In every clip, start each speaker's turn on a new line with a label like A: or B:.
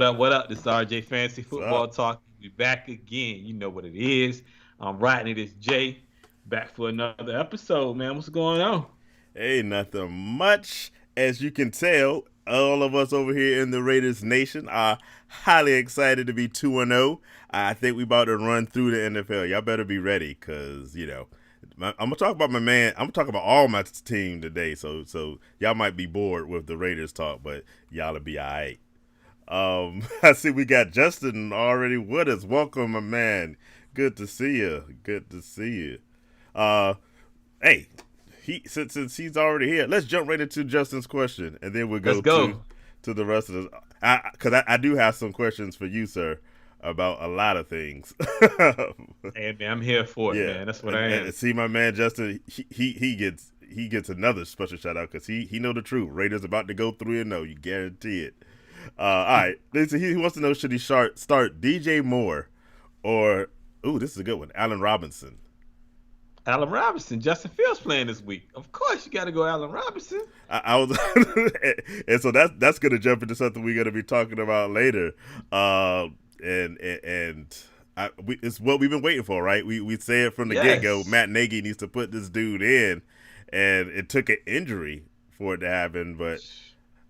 A: up? What up? This is RJ Fantasy
B: What's
A: Football
B: up?
A: Talk. We back again. You know what it is. I'm riding it. It's Jay. Back for another episode, man. What's going on?
B: Hey, nothing much. As you can tell, all of us over here in the Raiders Nation are highly excited to be 2-0. I think we about to run through the NFL. Y'all better be ready because, I'm going to talk about my man. I'm going to talk about all my team today. So y'all might be bored with the Raiders talk, but y'all will be all right. I see we got Justin already with us. Welcome, my man. Good to see you. Good to see you. Uh, hey, since he's already here, let's jump right into Justin's question, and then we'll
A: Let's
B: go to
A: go.
B: the rest of the. Because I do have some questions for you, sir, about a lot of things.
A: Hey, man, I'm here for it,
B: Yeah,
A: man. That's what I
B: and
A: am.
B: see my man Justin, he gets another special shout out because he know the truth. Raiders about to go 3-0, you guarantee it. All right, listen, he wants to know should he start DJ Moore or this is a good one, Allen Robinson.
A: Allen Robinson. Justin Fields playing this week. Of course, you got to go Allen Robinson.
B: I was, and so that's gonna jump into something we're gonna be talking about later. And it's what we've been waiting for, right? We said from the get go,
A: Yes.
B: Matt Nagy needs to put this dude in, and it took an injury for it to happen, but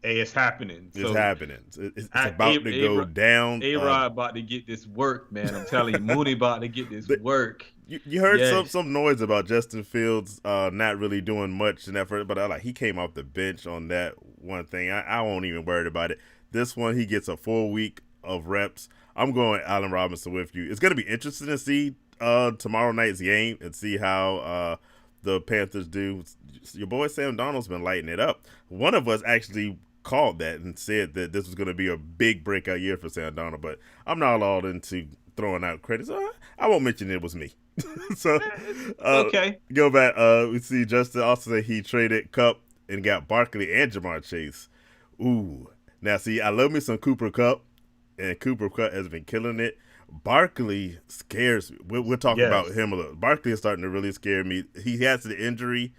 A: Hey, it's happening.
B: it's
A: So,
B: happening. It's about to go down.
A: A-Rod about to get this work, man. I'm telling you, Mooney about to get this
B: The,
A: work.
B: you heard
A: Yes.
B: some noise about Justin Fields not really doing much in that first, but he came off the bench on that one thing. I won't even worry about it. This one he gets a 4 week of reps. I'm going Allen Robinson with you. It's going to be interesting to see tomorrow night's game and see how the Panthers do. Your boy Sam Darnold's been lighting it up. One of us actually called that and said that this was going to be a big breakout year for Sam Darnold, but I'm not all into throwing out credits. I won't mention it was me. So
A: Okay.
B: go back. We see Justin also say he traded Cup and got Barkley and Jamar Chase. Ooh. Now see, I love me some Cooper Cup, and Cooper Cup has been killing it. Barkley scares me. We'll talk about
A: Yes.
B: him a little. Barkley is starting to really scare me. He has the injury.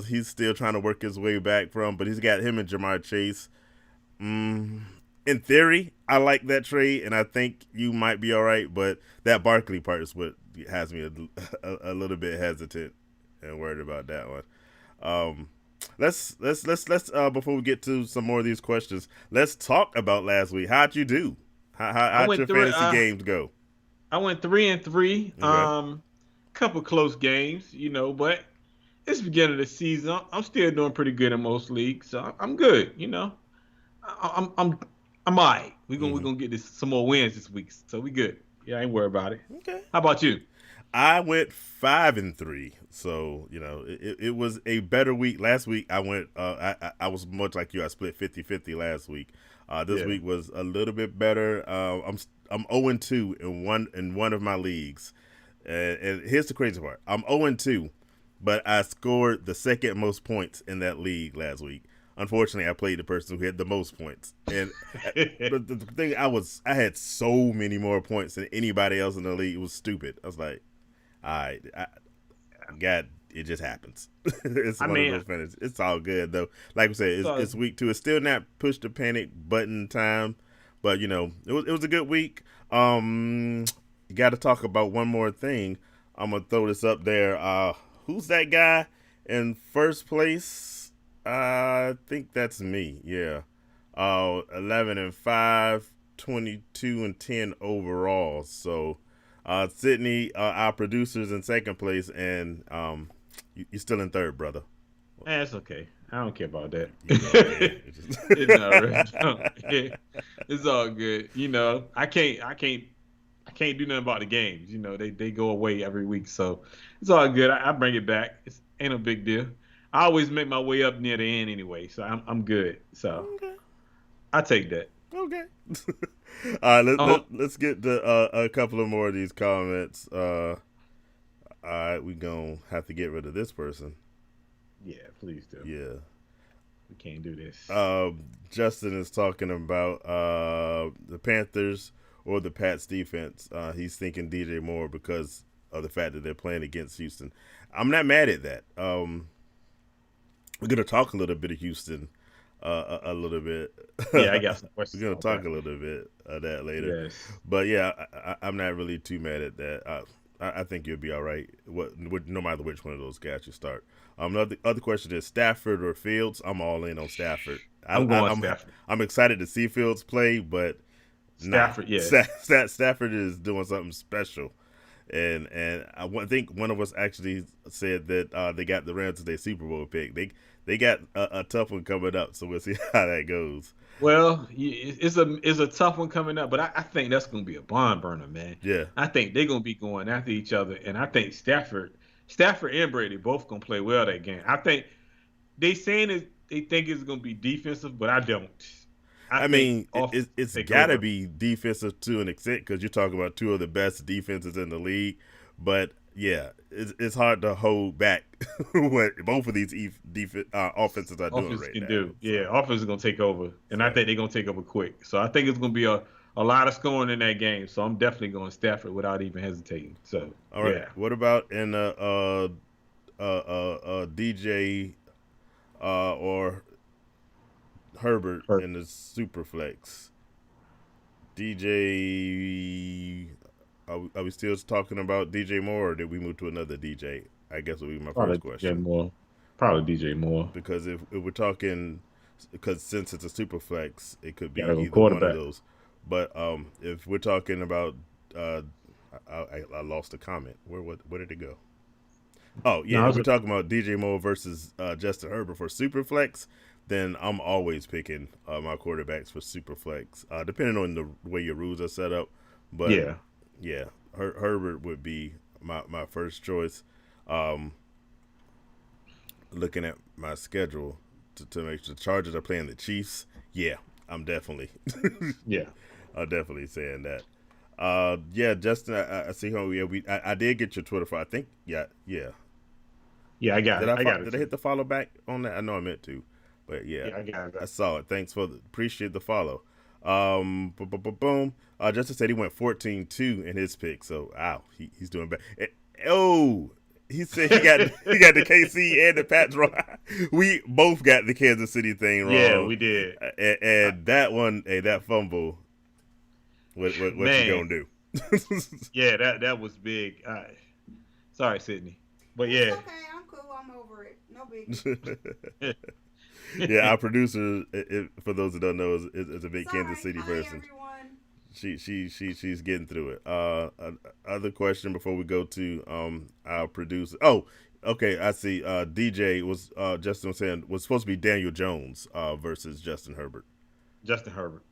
B: He's still trying to work his way back from, but he's got him and Jamar Chase. In theory, I like that trade, and I think you might be all right. But that Barkley part is what has me a little bit hesitant and worried about that one. Let's before we get to some more of these questions, let's talk about last week. How'd you do?
A: I
B: How'd your
A: went through.
B: fantasy games go?
A: I went 3-3.
B: Okay.
A: Couple close games, but it's the beginning of the season. I'm still doing pretty good in most leagues, so I'm good. I'm all right. We're gonna get this some more wins this week, so we good. Yeah, I ain't worried about it.
B: Okay.
A: How about you?
B: I went 5-3, so it was a better week. Last week I went. I was much like you. I split 50-50 last week. This
A: Yeah.
B: week was a little bit better. I'm 0-2 in one of my leagues, and here's the crazy part. I'm 0-2, but I scored the second most points in that league last week. Unfortunately, I played the person who had the most points, and the thing I had so many more points than anybody else in the league. It was stupid. I was like, all right, God, it just happens. It's
A: I
B: one of
A: mean,
B: those fantasies. It's all good though. Like we said,
A: so
B: it's week 2. It's still not push the panic button time, but it was a good week. You got to talk about one more thing. I'm gonna throw this up there. Who's that guy in first place? I think that's me. Yeah. 11-5, 22-10 overall. So, Sydney, our producers in second place, and you're still in third, brother.
A: it's okay. I don't care about that.
B: You know, okay.
A: It's all right. It's all good. I can't do nothing about the games. They go away every week, so it's all good. I bring it back. It's ain't a big deal. I always make my way up near the end anyway, so I'm good. So
B: Okay.
A: I take that.
B: Okay. All right,
A: Oh
B: let's get to a couple of more of these comments. All right, we gonna have to get rid of this person.
A: yeah, please do.
B: Yeah.
A: We can't do this.
B: Justin is talking about the Panthers or the Pats defense. He's thinking DJ Moore because of the fact that they're playing against Houston. I'm not mad at that. We're gonna talk a little bit of Houston a little bit.
A: Yeah, I got some
B: We're
A: questions
B: gonna
A: about
B: talk
A: that.
B: a little bit of that later,
A: Yes.
B: but yeah, I'm not really too mad at that. I think you'll be all right. No matter which one of those guys you start. The other question is Stafford or Fields. I'm all in on Stafford.
A: I'm going Stafford.
B: I'm excited to see Fields play, but nah,
A: Stafford, yes.
B: Stafford is doing something special. And think one of us actually said that they got the Rams as their Super Bowl pick. They got a tough one coming up, so we'll see how that goes.
A: Well, it's a tough one coming up, but I think that's going to be a barn burner, man.
B: Yeah,
A: I think they're going to be going after each other, and I think Stafford and Brady both going to play well that game. I think they saying they think it's going to be defensive, but I don't. I
B: I
A: think
B: mean,
A: offense
B: it's
A: take
B: got to
A: over.
B: be defensive to an extent because you're talking about two of the best defenses in the league. But yeah, it's hard to hold back what both of these offenses are doing
A: Offense
B: right
A: can
B: now.
A: do.
B: So,
A: Yeah, offense is going to take over, and I
B: so
A: think they're going to take over quick. So I think it's going to be a lot of scoring in that game. So I'm definitely going Stafford without even hesitating. So
B: all right,
A: yeah.
B: what about in DJ or Herbert in the super flex? DJ, are we still talking about DJ Moore, or did we move to another DJ? I guess would be my first
A: Probably DJ
B: question.
A: Moore. Probably DJ Moore.
B: Because if we're talking, because since it's a super flex, it could be
A: Got to go
B: either one of
A: quarterback.
B: those. But if we're talking about, uh, I lost a comment. Where did it go? Oh yeah,
A: No,
B: if we're talking about DJ Moore versus Justin Herbert for super flex, then I'm always picking my quarterbacks for super flex, depending on the way your rules are set up. But
A: yeah,
B: yeah, Herbert would be my first choice. Um, Looking at my schedule to make sure the Chargers are playing the Chiefs. Yeah, I'm definitely,
A: yeah,
B: I'm definitely saying that. Yeah, Justin, I see how I did get your Twitter follow. I think, yeah.
A: yeah. I got it. I got it
B: Did I
A: too.
B: hit the follow back on that? I know I meant to, but yeah,
A: Yeah, I got
B: I
A: it.
B: saw it. Thanks appreciate the follow. Boom. Justin said he went 14-2 in his pick, so wow, he's doing bad. Oh, he said he got the KC and the Pats wrong. We both got the Kansas City thing
A: Yeah,
B: wrong,
A: we did. I,
B: and that one, that fumble. What you
A: man,
B: gonna do?
A: yeah, that was big. Sorry, Sydney, but
C: It's
A: yeah,
C: okay. I'm cool. I'm over it. No biggie.
B: Yeah, our producer, for those who don't know, is a
C: It's
B: big
C: all
B: Kansas
C: right.
B: City
C: Hi,
B: person.
C: everyone.
B: She's getting through it. Other question before we go to our producer. Oh, okay, I see. DJ was Justin was saying was supposed to be Daniel Jones versus Justin Herbert.
A: Justin Herbert.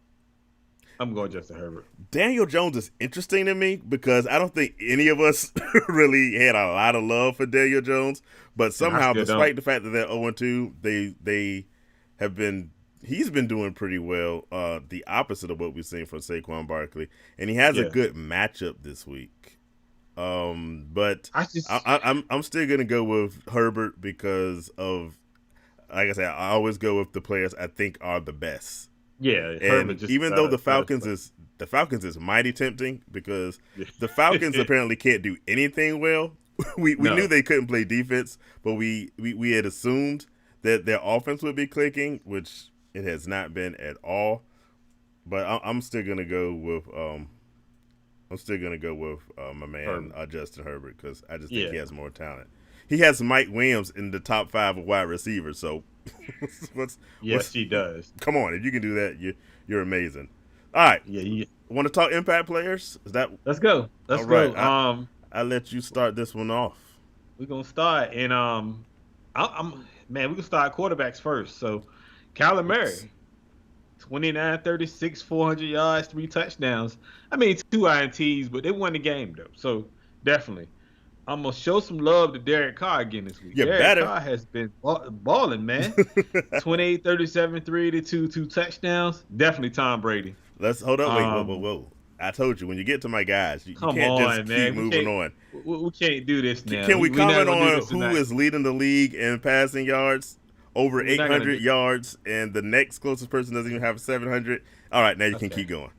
A: I'm going Justin Herbert.
B: Daniel Jones is interesting to me because I don't think any of us really had a lot of love for Daniel Jones, but
A: And I
B: somehow,
A: still don't.
B: despite the fact that they're 0-2, they have been. He's been doing pretty well. The opposite of what we've seen from Saquon Barkley, and he has a
A: Yeah,
B: good matchup this week. But
A: I just
B: I'm still gonna go with Herbert because of, like I said, I always go with the players I think are the best.
A: yeah, Herbert
B: And
A: just
B: even though
A: better play.
B: The Falcons is mighty tempting because the Falcons
A: Yeah.
B: apparently can't do anything well. We knew
A: No,
B: they couldn't play defense, but we had assumed that their offense would be clicking, which it has not been at all. But I'm still gonna go with my man
A: Herbert.
B: Justin Herbert because I just think he
A: Yeah.
B: has more talent. He has Mike Williams in the top 5 of wide receivers. So what's
A: Yes,
B: what's
A: he does.
B: come on, if you can do that, you're amazing. All right,
A: Yeah,
B: want to talk impact players? Is that
A: let's go.
B: all
A: Let's
B: right?
A: go.
B: I let you start this one off.
A: We're gonna start and I'm man, we can start quarterbacks first. So Kyler
B: Oops.
A: Murray, 29, 36, 400 yards, 3 touchdowns. I mean, 2 INTs, but they won the game though. So definitely. I'm gonna show some love to Derek Carr again this week.
B: You
A: Derek
B: better.
A: Carr has been balling, man. 28, 37, 382, 2 touchdowns. Definitely Tom Brady.
B: Let's hold up. Wait,
A: Um,
B: whoa. I told you when you get to my guys, you
A: Come
B: can't just
A: on,
B: keep
A: man. We
B: moving
A: can't
B: on.
A: we can't do this now.
B: Can we
A: We're not
B: comment
A: gonna do
B: on
A: this
B: who
A: tonight.
B: is leading the league in passing yards? Over
A: We're not gonna
B: 800
A: do.
B: yards, and the next closest person doesn't even have 700. All right, now you can
A: Okay.
B: keep going.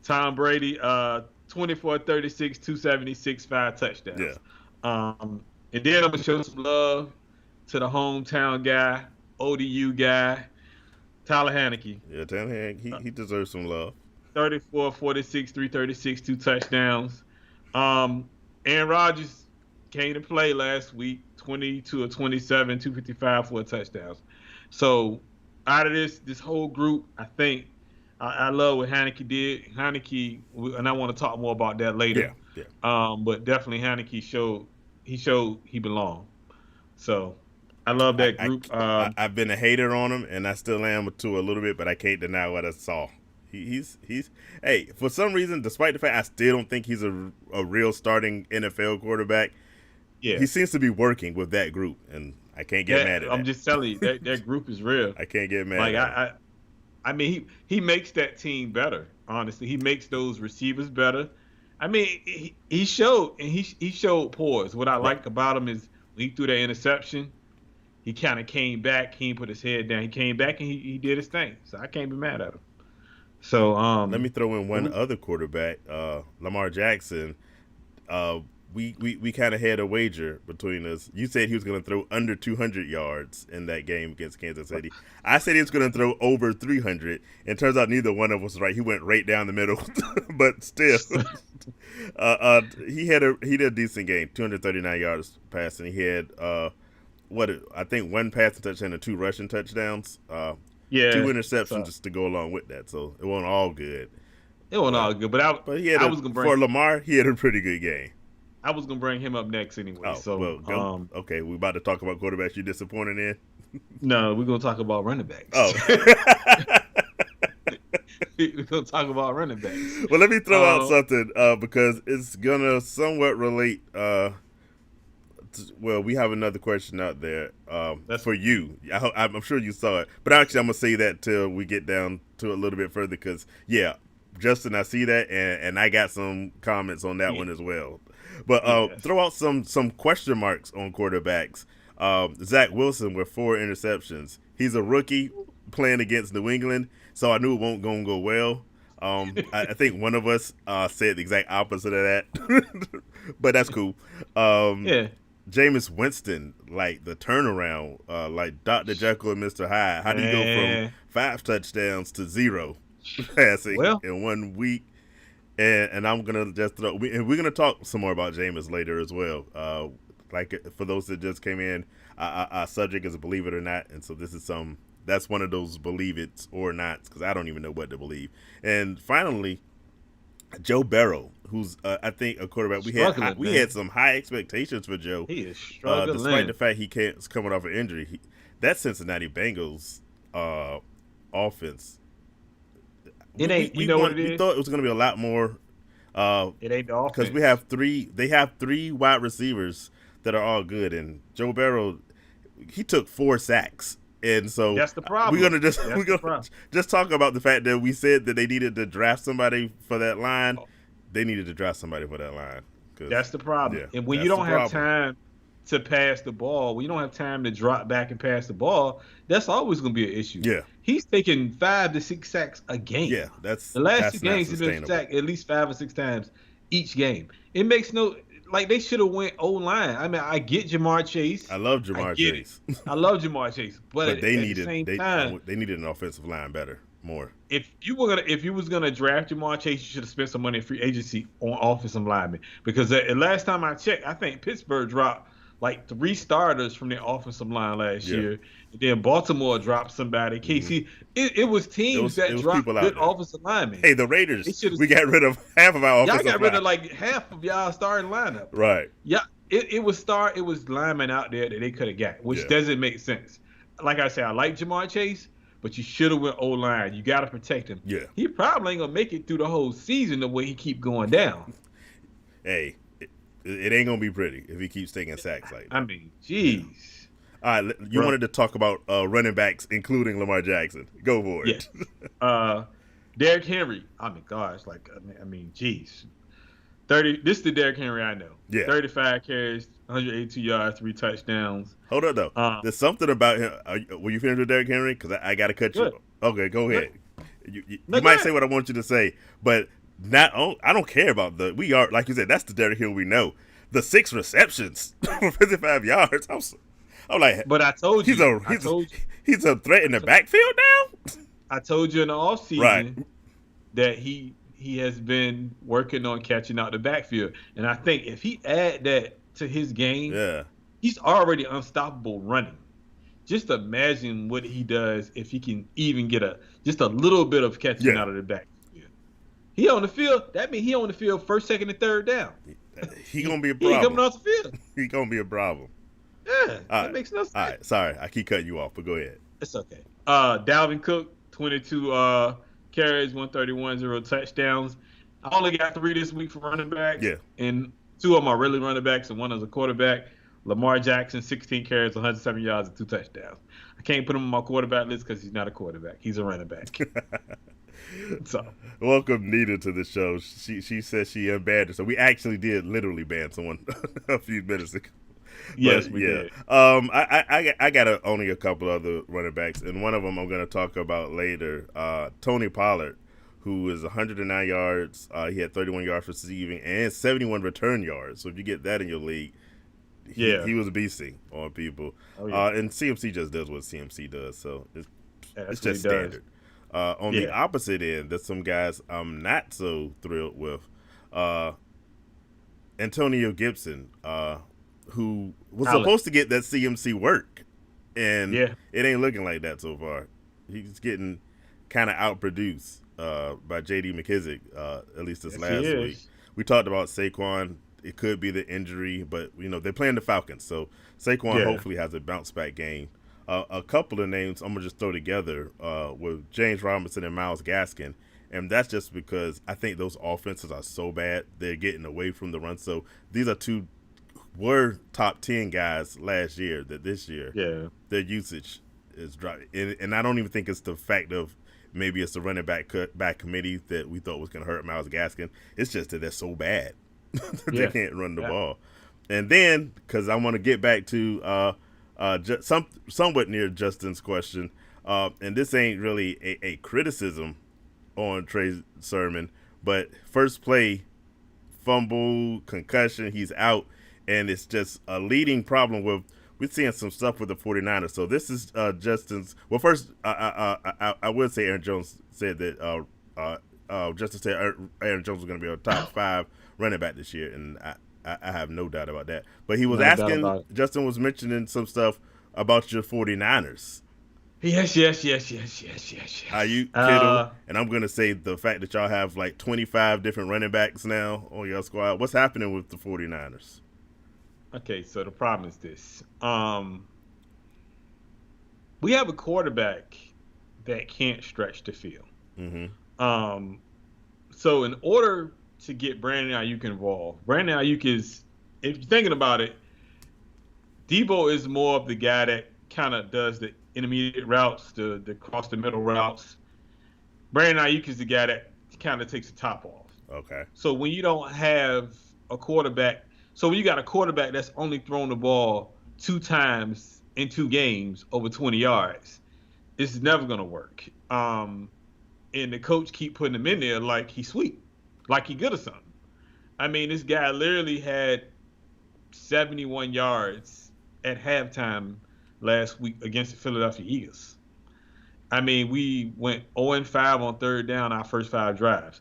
A: Tom Brady, 24, 36, 276, 5 touchdowns.
B: Yeah.
A: And then I'm gonna show some love to the hometown guy, ODU guy, Tyler Haneke.
B: Yeah, he deserves some love.
A: 34, 46, 336, 2 touchdowns. Aaron Rodgers came to play last week, 22 or 27, 255, 4 touchdowns. So out of this whole group, I think I love what Haneke did. Haneke, and I want to talk more about that later.
B: Yeah.
A: But definitely Haneke showed he belonged. So I love that group.
B: I've been a hater on him, and I still am too a little bit, but I can't deny what I saw. He's hey, for some reason, despite the fact I still don't think he's a real starting NFL quarterback,
A: yeah,
B: he seems to be working with that group, and I can't get mad at that.
A: I'm just telling you, that group is real.
B: I can't get mad at it.
A: I mean, he makes that team better, honestly. He makes those receivers better. I mean, he showed poise. What I like about him is when he threw that interception, he kind of came back. He put his head down. He came back and he did his thing. So I can't be mad at him. So
B: let me throw in one other quarterback, Lamar Jackson. We kind of had a wager between us. You said he was going to throw under 200 yards in that game against Kansas City. I said he was going to throw over 300, and turns out neither one of us was right. He went right down the middle, but still, he did a decent game, 239 yards passing. He had I think one passing touchdown and 2 rushing touchdowns. 2 interceptions just to go along with that, so it wasn't all good.
A: It wasn't all good, but
B: for Lamar, he had a pretty good game.
A: I was gonna bring him up next anyway.
B: Oh,
A: so
B: well, go. Okay, we're about to talk about quarterbacks you're disappointed in.
A: No, we're gonna talk about running backs.
B: Oh,
A: we're gonna talk about running backs.
B: Well, let me throw out something because it's gonna somewhat relate. Well, we have another question out there that's for you. I'm sure you saw it, but actually, I'm gonna say that till we get down to a little bit further because Justin, I see that, and I got some comments on that one as well. But throw out some question marks on quarterbacks. Zach Wilson with 4 interceptions. He's a rookie playing against New England, so I knew it won't go well. I think one of us said the exact opposite of that, but that's cool. Jameis Winston, like the turnaround, like Dr. Jekyll and Mr. Hyde. How do you go from 5 touchdowns to 0 passing in 1 week? And I'm gonna just throw. We're gonna talk some more about Jameis later as well. Like for those that just came in, our subject is Believe It or Not, and so this is that's one of those believe it or nots because I don't even know what to believe. And finally, Joe Burrow, who's I think a quarterback we had some high expectations for Joe.
A: He is struggling,
B: despite the fact he's coming off an injury. That Cincinnati Bengals offense.
A: It ain't. You know what it is?
B: We thought it was going to be a lot more.
A: It ain't the offense
B: because they have 3 wide receivers that are all good, and Joe Burrow, he took 4 sacks, and so
A: that's the problem.
B: We're gonna just talk about the fact that we said that they needed to draft somebody for that line. They needed to draft somebody for that line.
A: That's the problem. And when you don't have time to pass the ball, when you don't have time to drop back and pass the ball, that's always going to be an issue.
B: Yeah.
A: He's taking 5 to 6 sacks a game.
B: Yeah, the
A: last 2 games he's been sacked at least 5 or 6 times each game. It makes they should have went O-line. I mean, I get Jamar Chase.
B: I love Jamar Chase.
A: I love Jamar Chase, but
B: they
A: needed
B: an offensive line better, more.
A: If you was gonna draft Jamar Chase, you should have spent some money in free agency on offensive linemen because last time I checked, I think Pittsburgh dropped like 3 starters from their offensive line last year. And then Baltimore dropped somebody. KC, it was teams that dropped good offensive linemen.
B: Hey, the Raiders, we got rid of half of our offensive
A: Y'all got rid of like half of y'all starting lineup.
B: Right.
A: Yeah, it was linemen out there that they could have got, which doesn't make sense. Like I said, I like Jamar Chase, but you should have went O-line. You got to protect him.
B: Yeah.
A: He probably ain't going to make it through the whole season the way he keep going down.
B: Hey. It ain't gonna be pretty if he keeps taking sacks like that.
A: I mean, jeez.
B: All right, you wanted to talk about running backs, including Lamar Jackson. Go for it.
A: Yeah. Derrick Henry. I mean, gosh, jeez. 30. This is the Derrick Henry I know.
B: Yeah.
A: 35 carries, 182 yards, 3 touchdowns.
B: Hold up, though. There's something about him. Were you finished with Derrick Henry? Because I got to cut you. Okay, go ahead. You might say what I want you to say, but. I don't care about we are, like you said, that's the Derrick Henry we know. The 6 receptions for 55 yards. I'm like,
A: but I told you.
B: He's a threat in the backfield now?
A: I told you in the
B: Right.
A: offseason that he has been working on catching out the backfield. And I think if he add that to his game,
B: Yeah.
A: he's already unstoppable running. Just imagine what he does if he can even get just a little bit of catching
B: Yeah.
A: out of the backfield. He on the field. That means he on the field first, second, and third down.
B: He gonna be a
A: He ain't coming
B: problem.
A: off the field.
B: He gonna be a problem.
A: Yeah,
B: All
A: that
B: right.
A: makes no sense.
B: All right. Sorry, I keep cutting you off, but go ahead.
A: It's okay. Dalvin Cook, 22 carries, 131, 0 touchdowns. I only got 3 this week for running backs.
B: Yeah.
A: And 2 of them are really running backs, and 1 is a quarterback. Lamar Jackson, 16 carries, 107 yards, and 2 touchdowns. I can't put him on my quarterback list because he's not a quarterback. He's a running back. So
B: welcome Nita to the show. She says she unbanned her. So we actually did literally ban someone a few minutes ago.
A: Yes, we did.
B: I got only a couple other running backs, and one of them I'm going to talk about later. Tony Pollard, who is 109 yards. He had 31 yards receiving and 71 return yards. So if you get that in your league, he was beasting on people.
A: Oh, yeah.
B: And CMC just does what CMC does, so it's just standard. On
A: Yeah.
B: the opposite end, there's some guys I'm not so thrilled with. Antonio Gibson, who was supposed to get that CMC work, and it ain't looking like that so far. He's getting kind of outproduced by J.D. McKissick, at least this last week. We talked about Saquon. It could be the injury, but they're playing the Falcons, so Saquon hopefully has a bounce back game. A couple of names I'm gonna just throw together with James Robinson and Myles Gaskin, and that's just because I think those offenses are so bad they're getting away from the run. So these are two were top 10 guys last year. That this year, their usage is dropping, and I don't even think it's the fact of maybe it's the running back committee that we thought was gonna hurt Myles Gaskin. It's just that they're so bad. They can't run the ball. And then, because I want to get back to somewhat near Justin's question, and this ain't really a criticism on Trey Sherman, but first play, fumble, concussion, he's out, and it's just a leading problem with we're seeing some stuff with the 49ers. So this is Justin's. Well, first, I would say Aaron Jones said that Justin said Aaron Jones was going to be a top 5 running back this year, and I have no doubt about that. But he was asking, Justin was mentioning some stuff about your 49ers.
A: Yes.
B: Are you Kittle? And I'm going to say the fact that y'all have like 25 different running backs now on your squad. What's happening with the 49ers?
A: Okay, so the problem is this. We have a quarterback that can't stretch the field.
B: Mm-hmm.
A: So in order to get Brandon Ayuk involved, Brandon Ayuk is, if you're thinking about it, Debo is more of the guy that kind of does the intermediate routes, the cross the middle routes. Brandon Ayuk is the guy that kind of takes the top off.
B: Okay.
A: So when you don't have a quarterback, so when you got a quarterback that's only thrown the ball 2 times in 2 games over 20 yards, it's never going to work. And the coach keep putting him in there like he's sweet, like he good or something. I mean, this guy literally had 71 yards at halftime last week against the Philadelphia Eagles. I mean, we went 0-5 on third down our first 5 drives.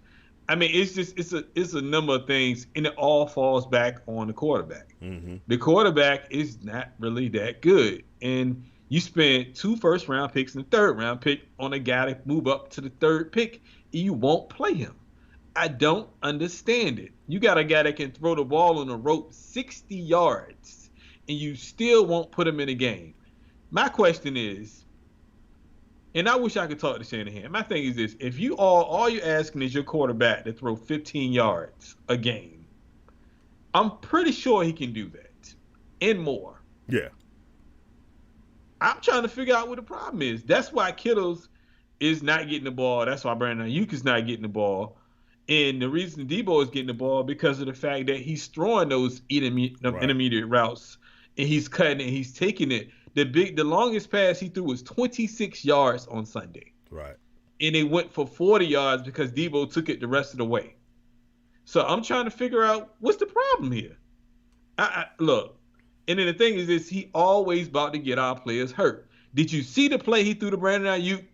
A: I mean, it's a number of things, and it all falls back on the quarterback.
B: Mm-hmm.
A: The quarterback is not really that good, and you spent 2 first-round picks and a third-round pick on a guy to move up to the 3rd pick, and you won't play him. I don't understand it. You got a guy that can throw the ball on the rope 60 yards, and you still won't put him in a game. My question is, and I wish I could talk to Shanahan. My thing is this: if you all you're asking is your quarterback to throw 15 yards a game, I'm pretty sure he can do that and more.
B: Yeah.
A: I'm trying to figure out what the problem is. That's why Kittles is not getting the ball. That's why Brandon Ayuk is not getting the ball. And the reason Debo is getting the ball because of the fact that he's throwing those intermediate routes, and he's cutting it, he's taking it. The longest pass he threw was 26 yards on Sunday.
B: Right.
A: And it went for 40 yards because Debo took it the rest of the way. So I'm trying to figure out what's the problem here. Look, and then the thing is he always about to get our players hurt. Did you see the play he threw to Brandon Ayuk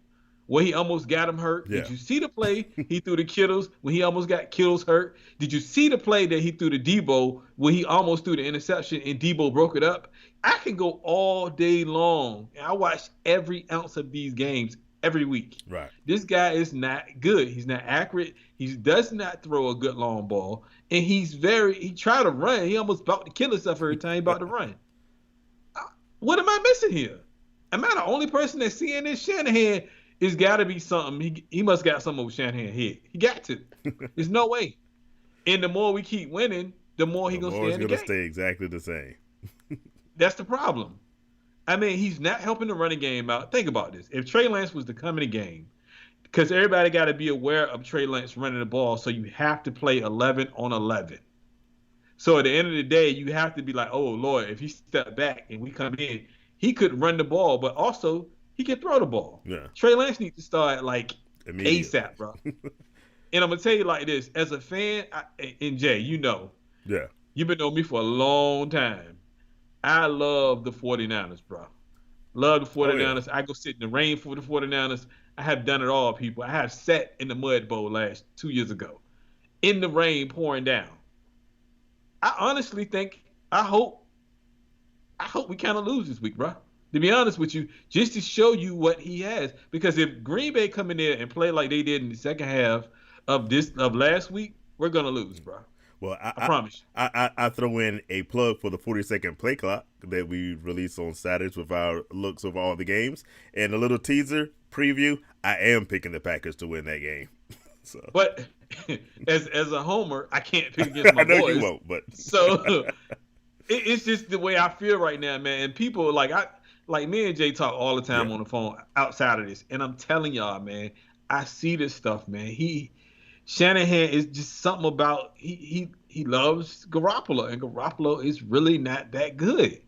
A: where he almost got him hurt?
B: Yeah.
A: Did you see the play he threw to Kittles when he almost got Kittles hurt? Did you see the play that he threw to Debo when he almost threw the interception and Debo broke it up? I can go all day long, and I watch every ounce of these games every week.
B: Right.
A: This guy is not good. He's not accurate. He does not throw a good long ball, and he tried to run. He almost about to kill himself every time he about to run. What am I missing here? Am I the only person that's seeing this? Shanahan it's got to be something. He must got something with Shanahan head. He got to. There's no way. And the more we keep winning, the more he's going to stay in the game.
B: Stay exactly the same.
A: That's the problem. I mean, he's not helping the running game out. Think about this. If Trey Lance was to come in the game, because everybody got to be aware of Trey Lance running the ball, so you have to play 11 on 11. So at the end of the day, you have to be like, oh, Lord, if he step back and we come in, he could run the ball, but also he can throw the ball.
B: Yeah.
A: Trey Lance needs to start like ASAP, bro. And I'm going to tell you like this. As a fan, and Jay, you know.
B: Yeah.
A: You've been knowing me for a long time. I love the 49ers, bro. Love the 49ers. Oh, yeah. I go sit in the rain for the 49ers. I have done it all, people. I have sat in the mud bowl 2 years ago in the rain pouring down. I honestly think, I hope we kind of lose this week, bro. To be honest with you, just to show you what he has. Because if Green Bay come in there and play like they did in the second half of last week, we're going to lose, bro.
B: Well,
A: I promise you.
B: I throw in a plug for the 40-second play clock that we release on Saturdays with our looks of all the games. And a little teaser preview, I am picking the Packers to win that game. So.
A: But as a homer, I can't pick against my boys.
B: I know you won't, but.
A: So it's just the way I feel right now, man. And people, like me and Jay talk all the time on the phone outside of this. And I'm telling y'all, man, I see this stuff, man. Shanahan is just something about he loves Garoppolo, and Garoppolo is really not that good.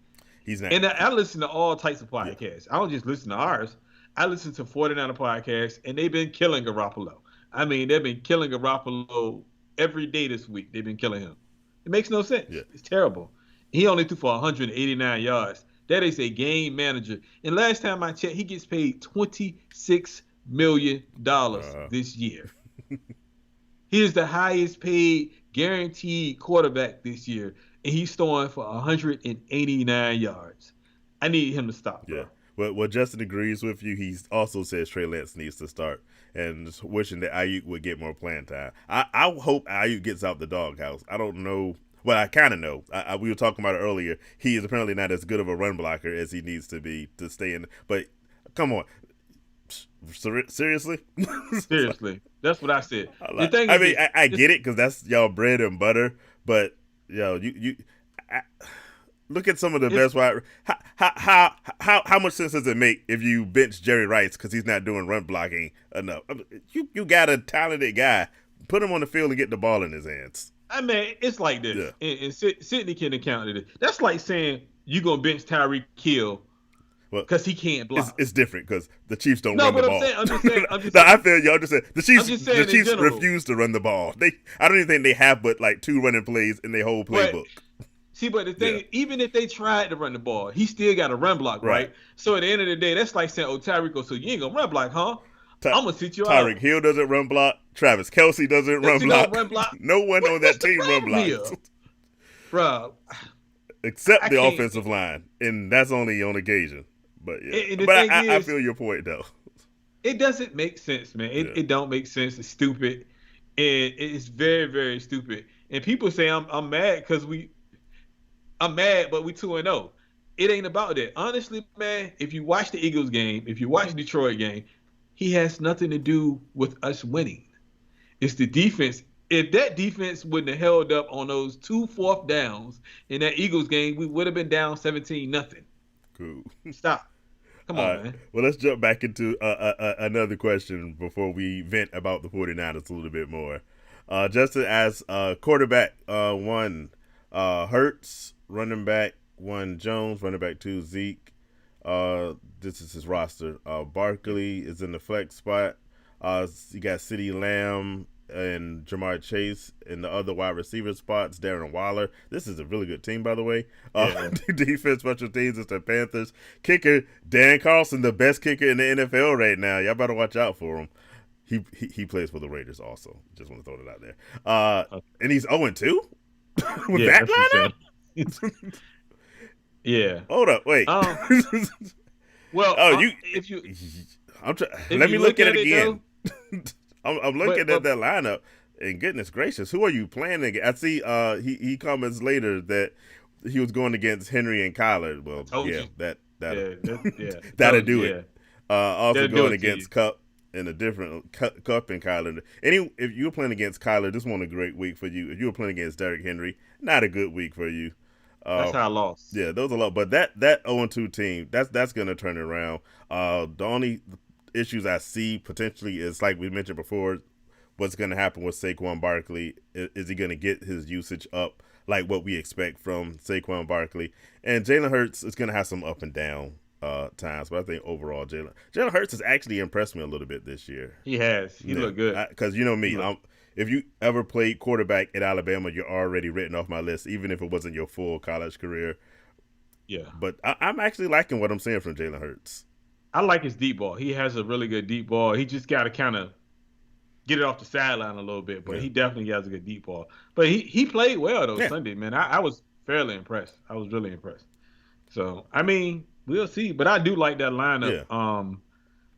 B: He's not.
A: And I listen to all types of podcasts. I don't just listen to ours. I listen to 49er podcasts, and they've been killing Garoppolo. I mean, they've been killing Garoppolo every day this week. They've been killing him. It makes no sense. Yeah. It's terrible. He only threw for 189 yards. That is a game manager. And last time I checked, he gets paid $26 million this year. He is the highest paid guaranteed quarterback this year, and he's throwing for 189 yards. I need him to stop, bro.
B: Yeah. Well, Justin agrees with you. He also says Trey Lance needs to start, and just wishing that Ayuk would get more playing time. I hope Ayuk gets out the doghouse. I don't know. Well, I kind of know. We were talking about it earlier. He is apparently not as good of a run blocker as he needs to be to stay in. But come on. Seriously?
A: Seriously. That's what I said.
B: I get it because that's y'all bread and butter. But, you look at some of the best wide. How much sense does it make if you bench Jerry Rice because he's not doing run blocking enough? I mean, you got a talented guy. Put him on the field and get the ball in his hands.
A: I mean, it's like this. Yeah. And Sidney can account it. That's like saying you're going to bench Tyreek Hill because he can't block.
B: It's different because the Chiefs don't run the ball.
A: I'm just saying.
B: I feel you. I'm just saying the Chiefs refuse to run the ball. I don't even think they have but like 2 running plays in their whole playbook.
A: But the thing is, even if they tried to run the ball, he still got a run block, right? So at the end of the day, that's like saying, Tyreek, so you ain't going to run block, huh? I'm going to sit you out.
B: Tyreek Hill doesn't run block. Travis Kelce doesn't run block. No one on that team run blocks.
A: Bro.
B: Except the offensive line. And that's only on occasion. But I feel your point, though.
A: It doesn't make sense, man. It don't make sense. It's stupid. And it's very, very stupid. And people say I'm mad because I'm mad, but we 2-0. It ain't about that. Honestly, man, if you watch the Eagles game, if you watch the Detroit game, he has nothing to do with us winning. It's the defense. If that defense wouldn't have held up on those 2 4th downs in that Eagles game, we would have been down 17-0.
B: Cool.
A: Stop. Come on, man.
B: Well, let's jump back into another question before we vent about the 49ers a little bit more. Justin asks, quarterback 1, Hurts, running back 1, Jones, running back 2, Zeke. This is his roster. Barkley is in the flex spot. You got CeeDee Lamb and Jamar Chase in the other wide receiver spots, Darren Waller. This is a really good team, by the way. Defense, special teams, it's the Panthers. Kicker, Dan Carlson, the best kicker in the NFL right now. Y'all better watch out for him. He plays for the Raiders also. Just want to throw it out there. And he's 0-2 with that lineup?
A: Yeah.
B: Hold up, wait.
A: Well,
B: let me look at it again. I'm looking at that lineup, and goodness gracious, who are you playing against? I see he comments later that he was going against Henry and Pollard. Well, that'll do it. Also going against Cup in a different Cup and Kyler. If you were playing against Kyler, this wasn't a great week for you. If you were playing against Derrick Henry, not a good week for you.
A: That's how I lost.
B: Yeah, those are a lot. But that 0-2 team, that's going to turn it around. The only issues I see potentially is, like we mentioned before, what's going to happen with Saquon Barkley. Is he going to get his usage up like what we expect from Saquon Barkley? And Jalen Hurts is going to have some up and down times, but I think overall Jalen Hurts has actually impressed me a little bit this year.
A: He has. He looked good.
B: Because you know me, if you ever played quarterback at Alabama, you're already written off my list, even if it wasn't your full college career.
A: Yeah.
B: But I'm actually liking what I'm seeing from Jalen Hurts.
A: I like his deep ball. He has a really good deep ball. He just got to kind of get it off the sideline a little bit, but he definitely has a good deep ball. But he played well, though, Sunday, man. I was fairly impressed. I was really impressed. So, I mean, we'll see. But I do like that lineup.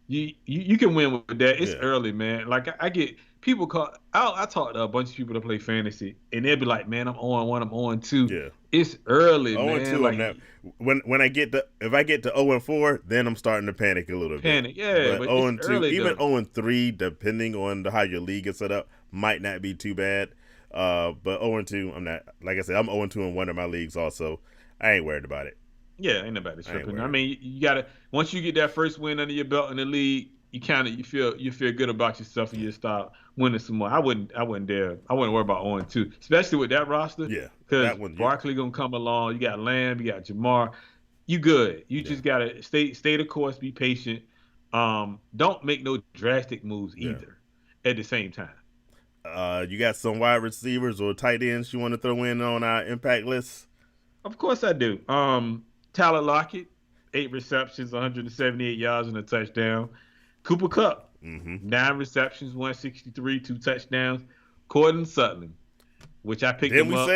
A: Yeah. You can win with that. It's early, man. Like, I get – people I talk to a bunch of people that play fantasy, and they'll be like, "Man, I'm 0-1, I'm 0-2."
B: Yeah,
A: it's early,
B: 0-2,
A: man.
B: Like, when I get if I get to 0-4, then I'm starting to panic a little bit.
A: Yeah, but 0-2,
B: even 0-3, depending on how your league is set up, might not be too bad. But 0-2, I'm not. Like I said, I'm 0-2 in one of my leagues also. I ain't worried about it.
A: Yeah, ain't nobody tripping. I mean, you gotta once you get that first win under your belt in the league, you feel good about yourself, and you start winning some more. I wouldn't worry about 0-2, especially with that roster.
B: Yeah,
A: because Barkley gonna come along. You got Lamb, you got Jamar. You good. You just gotta stay the course, be patient. Don't make no drastic moves either at the same time.
B: You got some wide receivers or tight ends you want to throw in on our impact list?
A: Of course I do. Tyler Lockett, 8 receptions, 178 yards and a touchdown. Cooper Kupp, 9 receptions, 163, 2 touchdowns. Cortland Sutton, which I picked him up.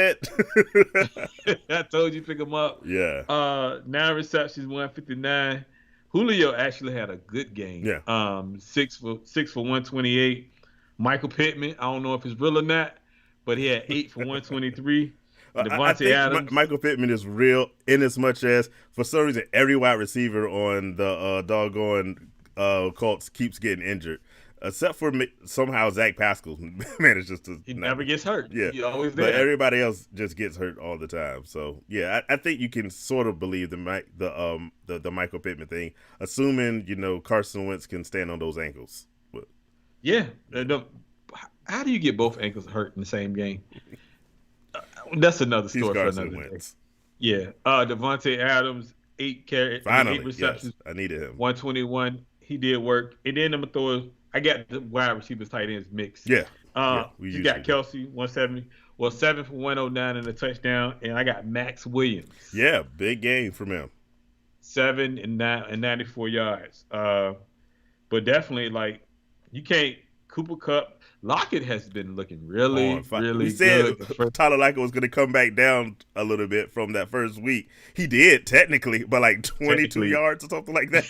A: I told you to pick him up.
B: Yeah.
A: 9 receptions, 159. Julio actually had a good game.
B: Yeah.
A: 6 for 128. Michael Pittman, I don't know if it's real or not, but he had 8 for 123. Devonta Adams.
B: Michael Pittman is real in as much as, for some reason, every wide receiver on the doggone Colts keeps getting injured, except for somehow Zach Pascal manages to.
A: He never gets hurt.
B: Yeah,
A: he's always there.
B: But everybody else just gets hurt all the time. So yeah, I think you can sort of believe the Michael Pittman thing, assuming Carson Wentz can stand on those ankles. But,
A: yeah, how do you get both ankles hurt in the same game? That's another story for another day. Yeah, Devonta Adams, 8 receptions.
B: Yes, I needed him.
A: 121. He did work. And then I'm gonna throw. I got the wide receivers, tight ends mixed.
B: Yeah.
A: You got Kelsey, 170. Well, 7 for 109 and a touchdown. And I got Max Williams.
B: Yeah, big game from him.
A: 7 and 94 yards. But definitely, like, you can't. Cooper Kupp. Lockett has been looking really good.
B: We said Tyler Lockett was going to come back down a little bit from that first week. He did, technically, by like 22 yards or something like that.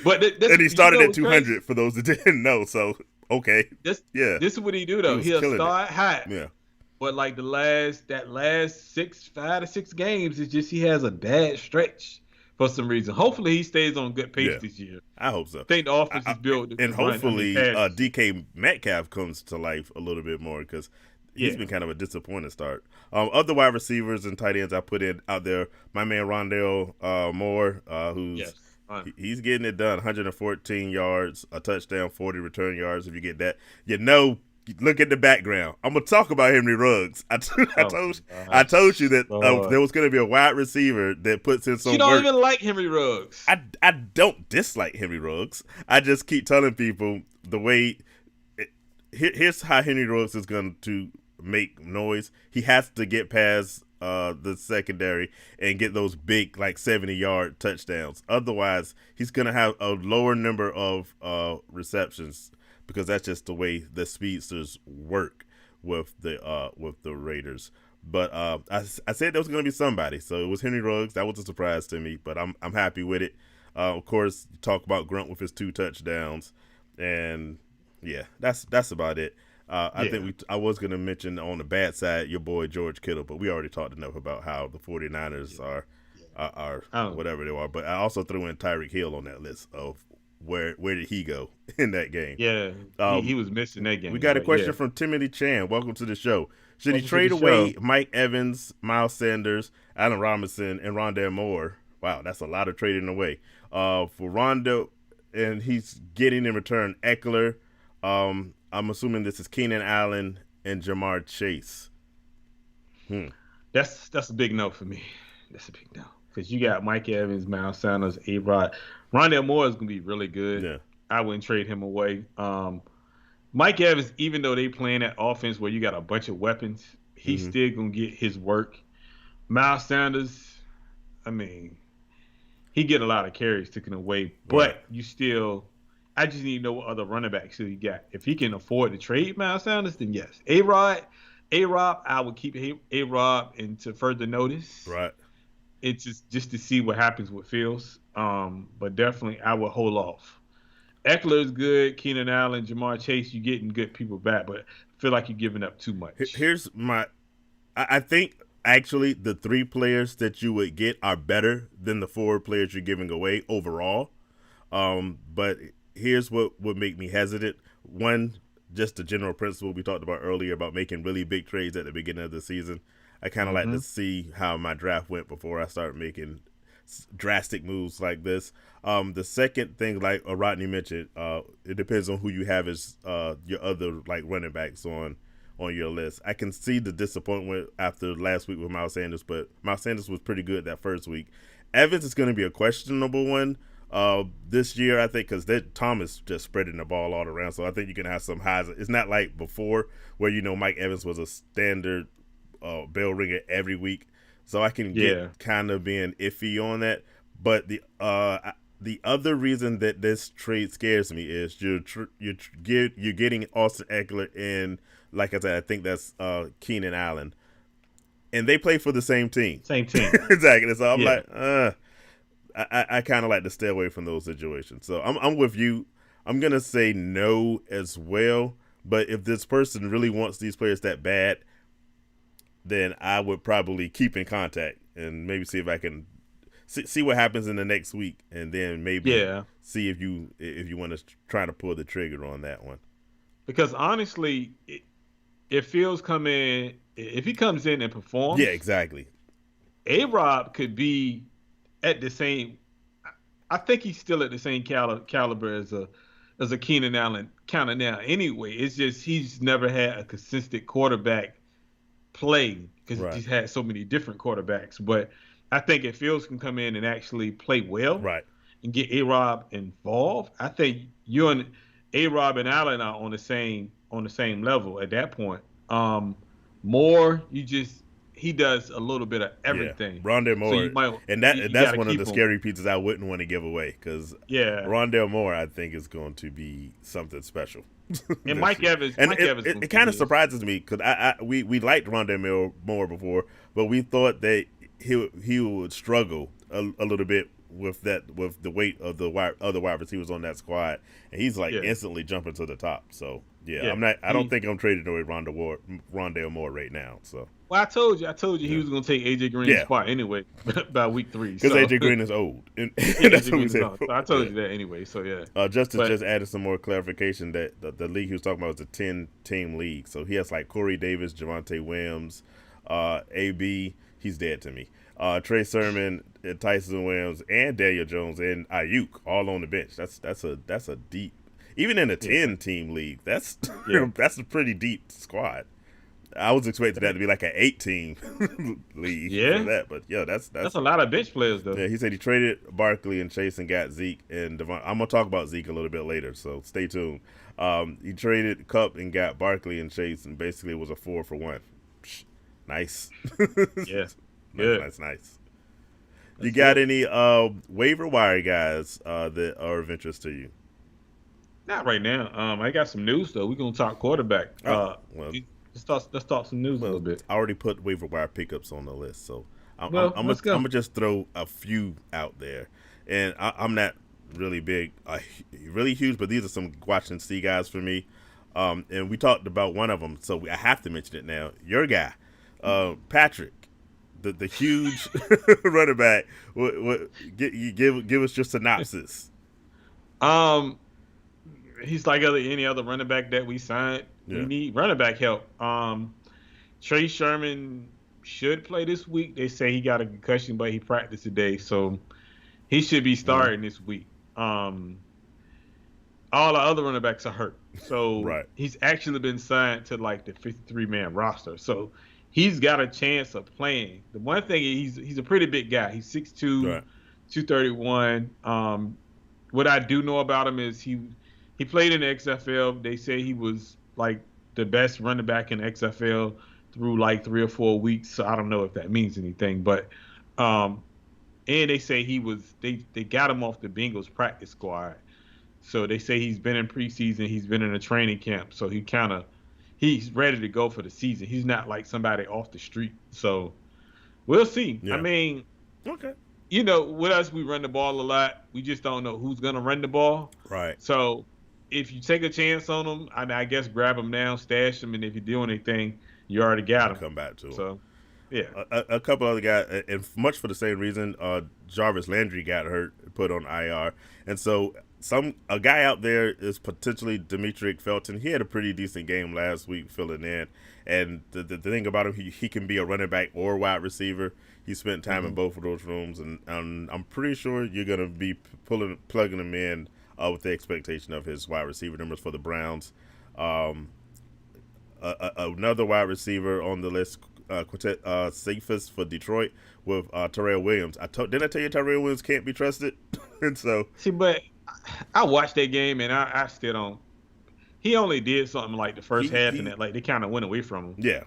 A: But
B: and he started at 200 for those that didn't know. So, okay.
A: This is what he do, though. He'll start hot.
B: Yeah.
A: But like the last 5 to 6 games, it's just he has a bad stretch for some reason. Hopefully he stays on good pace this year.
B: I hope so.
A: I think the offense is built.
B: And hopefully DK Metcalf comes to life a little bit more, because he's been kind of a disappointing start. Other wide receivers and tight ends I put in out there, my man Rondale Moore, who's he's getting it done. 114 yards, a touchdown, 40 return yards. If you get that, look at the background. I'm gonna talk about Henry Ruggs. I told you that there was gonna be a wide receiver that puts in some.
A: You don't
B: work.
A: Even like Henry Ruggs.
B: I don't dislike Henry Ruggs. I just keep telling people the way here's how Henry Ruggs is going to make noise. He has to get past the secondary and get those big, like 70-yard touchdowns. Otherwise, he's going to have a lower number of receptions because that's just the way the speedsters work with the Raiders. But I said there was going to be somebody, so it was Henry Ruggs. That was a surprise to me, but I'm happy with it. Of course, talk about Grunt with his 2 touchdowns, and yeah, that's about it. I think I was going to mention on the bad side your boy George Kittle, but we already talked enough about how the 49ers are whatever they are. But I also threw in Tyreek Hill on that list of where did he go in that game.
A: Yeah, he was missing that game.
B: We got a question from Timothy Chan. Welcome to the show. Should he trade away Mike Evans, Miles Sanders, Allen Robinson, and Rondale Moore? Wow, that's a lot of trading away. For Rondo, and he's getting in return Eckler. I'm assuming this is Keenan Allen and Jamar Chase.
A: That's a big no for me. That's a big no because you got Mike Evans, Miles Sanders, A-Rod. Rondale Moore is gonna be really good.
B: Yeah.
A: I wouldn't trade him away. Mike Evans, even though they playing that offense where you got a bunch of weapons, he's still gonna get his work. Miles Sanders, I mean, he get a lot of carries taken away, but you still. I just need to know what other running backs he got. If he can afford to trade Miles Sanders, then yes. A-Rod, I would keep A-Rod into further notice.
B: Right.
A: It's just to see what happens with Fields. But definitely I would hold off. Eckler is good. Keenan Allen, Jamar Chase, you're getting good people back, but I feel like you're giving up too much.
B: I think actually the 3 players that you would get are better than the 4 players you're giving away overall. But here's what would make me hesitant. One, just the general principle we talked about earlier about making really big trades at the beginning of the season. I kind of like to see how my draft went before I start making drastic moves like this. The second thing, like Rodney mentioned, it depends on who you have as your other like running backs on your list. I can see the disappointment after last week with Miles Sanders, but Miles Sanders was pretty good that first week. Evans is going to be a questionable one. This year, I think, because Thomas just spreading the ball all around, so I think you can have some highs. It's not like before where Mike Evans was a standard bell ringer every week, so I can get kind of being iffy on that. But the other reason that this trade scares me is you're getting Austin Eckler and, like I said, I think that's Keenan Allen, and they play for the same team. Exactly. So I'm like, I kind of like to stay away from those situations. So I'm with you. I'm going to say no as well. But if this person really wants these players that bad, then I would probably keep in contact and maybe see if I can see what happens in the next week. And then maybe see if you want to try to pull the trigger on that one.
A: Because honestly, if Fields if he comes in and performs.
B: Yeah, exactly.
A: A-Rob could be at the same. I think he's still at the same caliber as a Keenan Allen kind of now. Anyway, it's just he's never had a consistent quarterback play because he's had so many different quarterbacks. But I think if Fields can come in and actually play well, and get A-Rob involved, I think you and A-Rob and Allen are on the same level at that point. Moore, he does a little bit of everything.
B: Yeah. Rondale Moore,
A: so
B: that's one of the scary pieces I wouldn't want to give away because Rondale Moore, I think, is going to be something special.
A: And Mike Evans,
B: it kind of surprises me because we liked Rondale Moore before, but we thought that he would struggle a little bit with the weight of the other wide receivers on that squad, and he's instantly jumping to the top. So I don't think I'm trading away Rondale Moore right now. So.
A: Well, I told you he was going to take AJ Green's spot anyway by week 3.
B: Because AJ Green is old. And that's what we said.
A: So I told you that anyway. So
B: Justice just added some more clarification that the league he was talking about was a 10-team league. So he has like Corey Davis, Javonte Williams, AB. He's dead to me. Trey Sherman, Tyson Williams, and Daniel Jones and Ayuk all on the bench. That's a deep. Even in a 10-team league, that's a pretty deep squad. I was expecting that to be like an 8-team league for
A: Yeah,
B: that, but yeah, that's
A: that's a lot of bench players though.
B: yeah. He said he traded Barkley and Chase and got Zeke and Devon. I'm gonna talk about Zeke a little bit later, so stay tuned. He traded Cup and got Barkley and Chase, and basically it was a 4-for-1. Psh, nice,
A: Yeah,
B: nice,
A: good.
B: nice. You
A: That's
B: got
A: good.
B: any waiver wire guys that are of interest to you?
A: Not right now. I got some news though. We're gonna talk quarterback.
B: Oh, well,
A: Let's talk some news a little
B: well,
A: bit.
B: I already put waiver wire pickups on the list, so
A: Well, let's go.
B: gonna just throw a few out there, and I'm not really big, really huge, but these are some watch and see guys for me. And we talked about one of them, so I have to mention it now. Your guy, Patrick, the huge running back. Give us your synopsis.
A: Um, he's like any other running back that we signed. We
B: Yeah.
A: need running back help. Trey Sherman should play this week. They say he got a concussion, but he practiced today, so he should be
B: Mhm.
A: starting this week. All the other running backs are hurt, so
B: Right.
A: he's actually been signed to like the 53-man roster. So he's got a chance of playing. The one thing he's a pretty big guy. He's 6'2",
B: Right.
A: 231. What I do know about him is he played in the XFL. They say he was like the best running back in the XFL through like 3 or 4 weeks. So I don't know if that means anything, but and they say they got him off the Bengals practice squad. So they say he's been in preseason, he's been in a training camp, so he's ready to go for the season. He's not like somebody off the street. So we'll see. I
B: Yeah.
A: mean,
B: Okay.
A: with us, we run the ball a lot. We just don't know who's gonna run the ball.
B: Right.
A: So if you take a chance on them, I guess grab them now, stash them, and if you do anything, you already got
B: I'll
A: them.
B: come back to him.
A: So yeah,
B: A couple other guys, and much for the same reason, Jarvis Landry got hurt, put on IR, and so a guy out there is potentially Demetric Felton. He had a pretty decent game last week filling in, and the thing about him, he can be a running back or wide receiver. He spent time in
A: hmm
B: both of those rooms, and I'm pretty sure you're gonna be plugging him in with the expectation of his wide receiver numbers for the Browns. Um, Another wide receiver on the list, Quartet Cephas for Detroit with Terrell Williams. Didn't I tell you Terrell Williams can't be trusted? And so,
A: see, but I watched that game and I still don't. He only did something like the first half, and
B: he
A: that like they kind of went away from him.
B: yeah,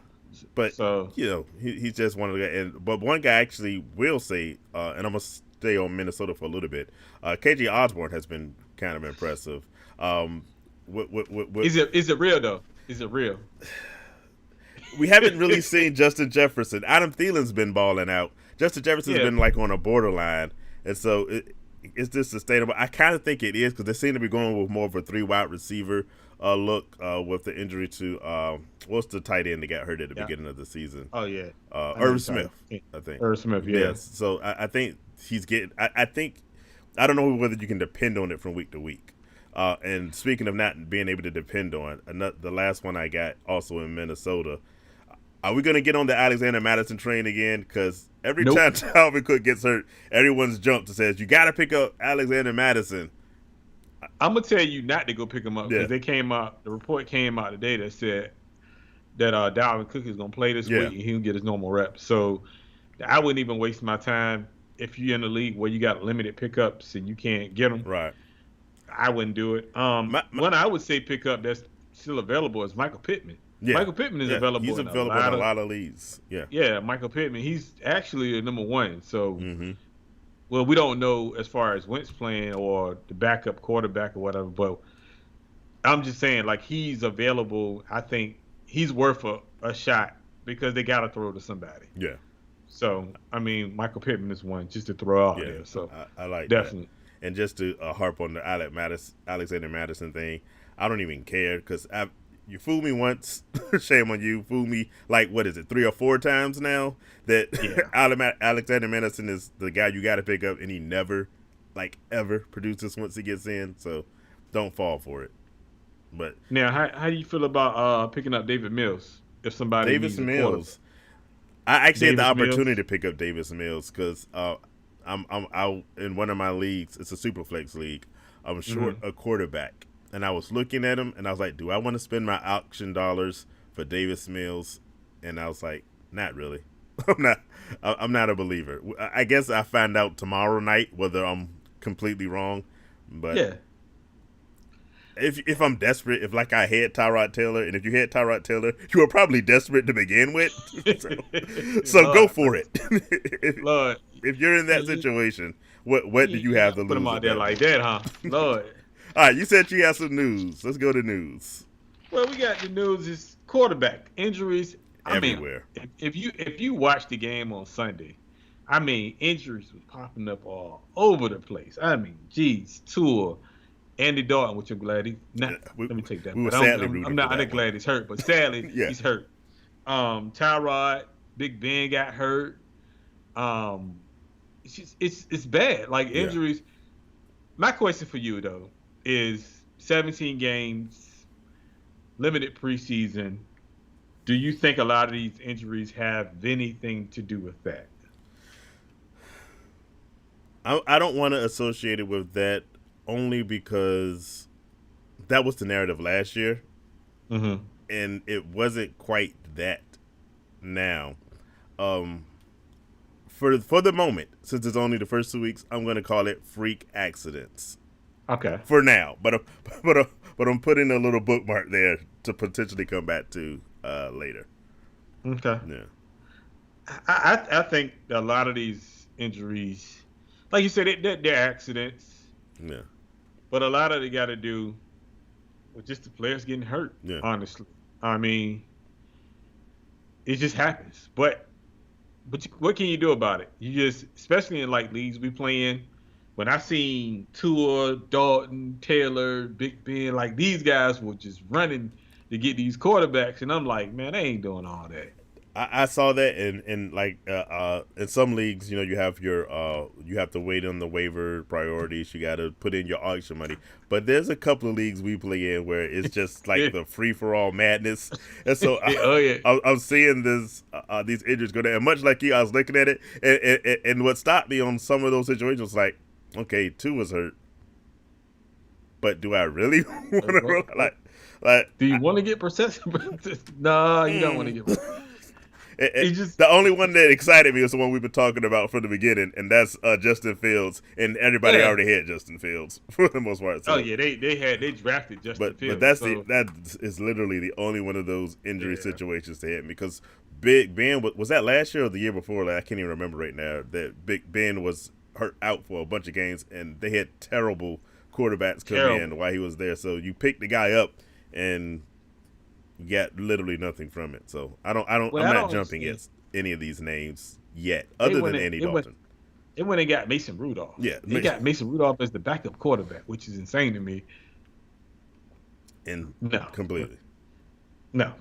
B: but
A: So
B: he's just one of the guys. But one guy actually will say, and I'm gonna stay on Minnesota for a little bit. KJ Osborne has been kind of impressive. What
A: is it real though? Is it real?
B: we haven't really seen Justin Jefferson. Adam Thielen's been balling out. Justin Jefferson's
A: Yeah.
B: been like on a borderline, and so is this sustainable? I kind of think it is because they seem to be going with more of a 3 wide receiver look with the injury to what's the tight end that got hurt at the
A: Yeah.
B: beginning of the season?
A: Oh yeah. I know
B: Irv
A: you're
B: Smith,
A: talking.
B: I think.
A: Irv Smith. Yeah.
B: Yes. So I think he's getting. I think I don't know whether you can depend on it from week to week. And speaking of not being able to depend on, the last one I got also in Minnesota. Are we going to get on the Alexander Madison train again? Because every
A: Nope.
B: time Dalvin Cook gets hurt, everyone's jumped and says, you got to pick up Alexander Madison.
A: I'm gonna tell you not to go pick him up
B: Yeah.
A: because they came out. The report came out today that said that Dalvin Cook is gonna play this
B: Yeah.
A: week and he'll get his normal reps. So I wouldn't even waste my time if you're in a league where you got limited pickups and you can't get them.
B: Right.
A: I wouldn't do it. One I would say pick up that's still available is Michael Pittman.
B: Yeah.
A: Michael Pittman is
B: Yeah.
A: available.
B: He's
A: in
B: available in a lot of leagues. Yeah.
A: Yeah, Michael Pittman. He's actually a #1. So,
B: Mm-hmm.
A: well, we don't know as far as Wentz playing or the backup quarterback or whatever, but I'm just saying, like, he's available. I think he's worth a shot because they got to throw to somebody.
B: Yeah.
A: So, I mean, Michael Pittman is one just to throw out
B: Yeah.
A: there. So,
B: I like
A: definitely.
B: that. And just to harp on the Alexander Madison thing, I don't even care because you fooled me once. Shame on you. Fooled me like, what is it, 3 or 4 times now that
A: Yeah.
B: Alexander Madison is the guy you got to pick up, and he never, like, ever produces once he gets in. So don't fall for it. But
A: Now, how do you feel about picking up David Mills if somebody
B: Davis
A: needs a
B: Mills, I actually had the
A: Davis Mills?
B: opportunity to pick up Davis Mills because I'm out in one of my leagues. It's a Superflex league. I'm short a quarterback, and I was looking at him, and I was like, "Do I want to spend my auction dollars for Davis Mills And I was like, not really. I'm not a believer. I guess I find out tomorrow night whether I'm completely wrong. But
A: Yeah.
B: if I'm desperate, if like I had Tyrod Taylor, and if you had Tyrod Taylor, you were probably desperate to begin with. So
A: Lord,
B: go for it.
A: Lord,
B: if you're in that situation, what do you have to lose?
A: Put him out there like that, huh? Lord.
B: All right, you said you had some news. Let's go to news.
A: Well, we got the news is quarterback injuries.
B: Everywhere.
A: I mean, if you watch the game on Sunday, I mean, injuries was popping up all over the place. I mean, geez, Tua, Andy Dalton, which I'm glad he's not. Let me take that.
B: We were sadly rooting
A: I'm not
B: for that
A: glad he's hurt, but sadly
B: Yeah.
A: he's hurt. Tyrod, Big Ben got hurt. It's bad. Like injuries. My question for you though is 17 games, limited preseason. Do you think a lot of these injuries have anything to do with that?
B: I don't want to associate it with that only because that was the narrative last year.
A: Mm-hmm.
B: And it wasn't quite that now. For the moment, since it's only the first 2 weeks, I'm going to call it freak accidents.
A: Okay.
B: For now, but I'm putting a little bookmark there to potentially come back to later.
A: Okay.
B: Yeah.
A: I think a lot of these injuries, like you said, they're accidents.
B: Yeah.
A: But a lot of it got to do with just the players getting hurt.
B: Yeah.
A: Honestly, I mean, it just happens. But what can you do about it? You just, especially in like leagues we play in, when I seen Tua, Dalton, Taylor, Big Ben, like these guys were just running to get these quarterbacks, and I'm like, man, they ain't doing all that.
B: I saw that in like in some leagues, you know, you have your you have to wait on the waiver priorities. You got to put in your auction money. But there's a couple of leagues we play in where it's just like the free for all madness. And so I'm seeing this these injuries go down. And much like you, I was looking at it, and what stopped me on some of those situations was like, okay, Tua was hurt, but do I really want to like?
A: Do you want to get processed? No, you don't want to get processed.
B: The only one that excited me was the one we've been talking about from the beginning, and that's Justin Fields. And everybody already had Justin Fields for the most part. So.
A: Oh yeah, they drafted Justin Fields.
B: But that is literally the only one of those injury situations they had, because Big Ben was that last year or the year before? Like, I can't even remember right now. That Big Ben was hurt out for a bunch of games, and they had terrible quarterbacks come in while he was there. So you pick the guy up and get literally nothing from it. So I'm not jumping at any of these names yet, other than Andy Dalton.
A: It went and got Mason Rudolph.
B: Yeah,
A: they got Mason Rudolph as the backup quarterback, which is insane to me.
B: And
A: no,
B: completely.
A: No.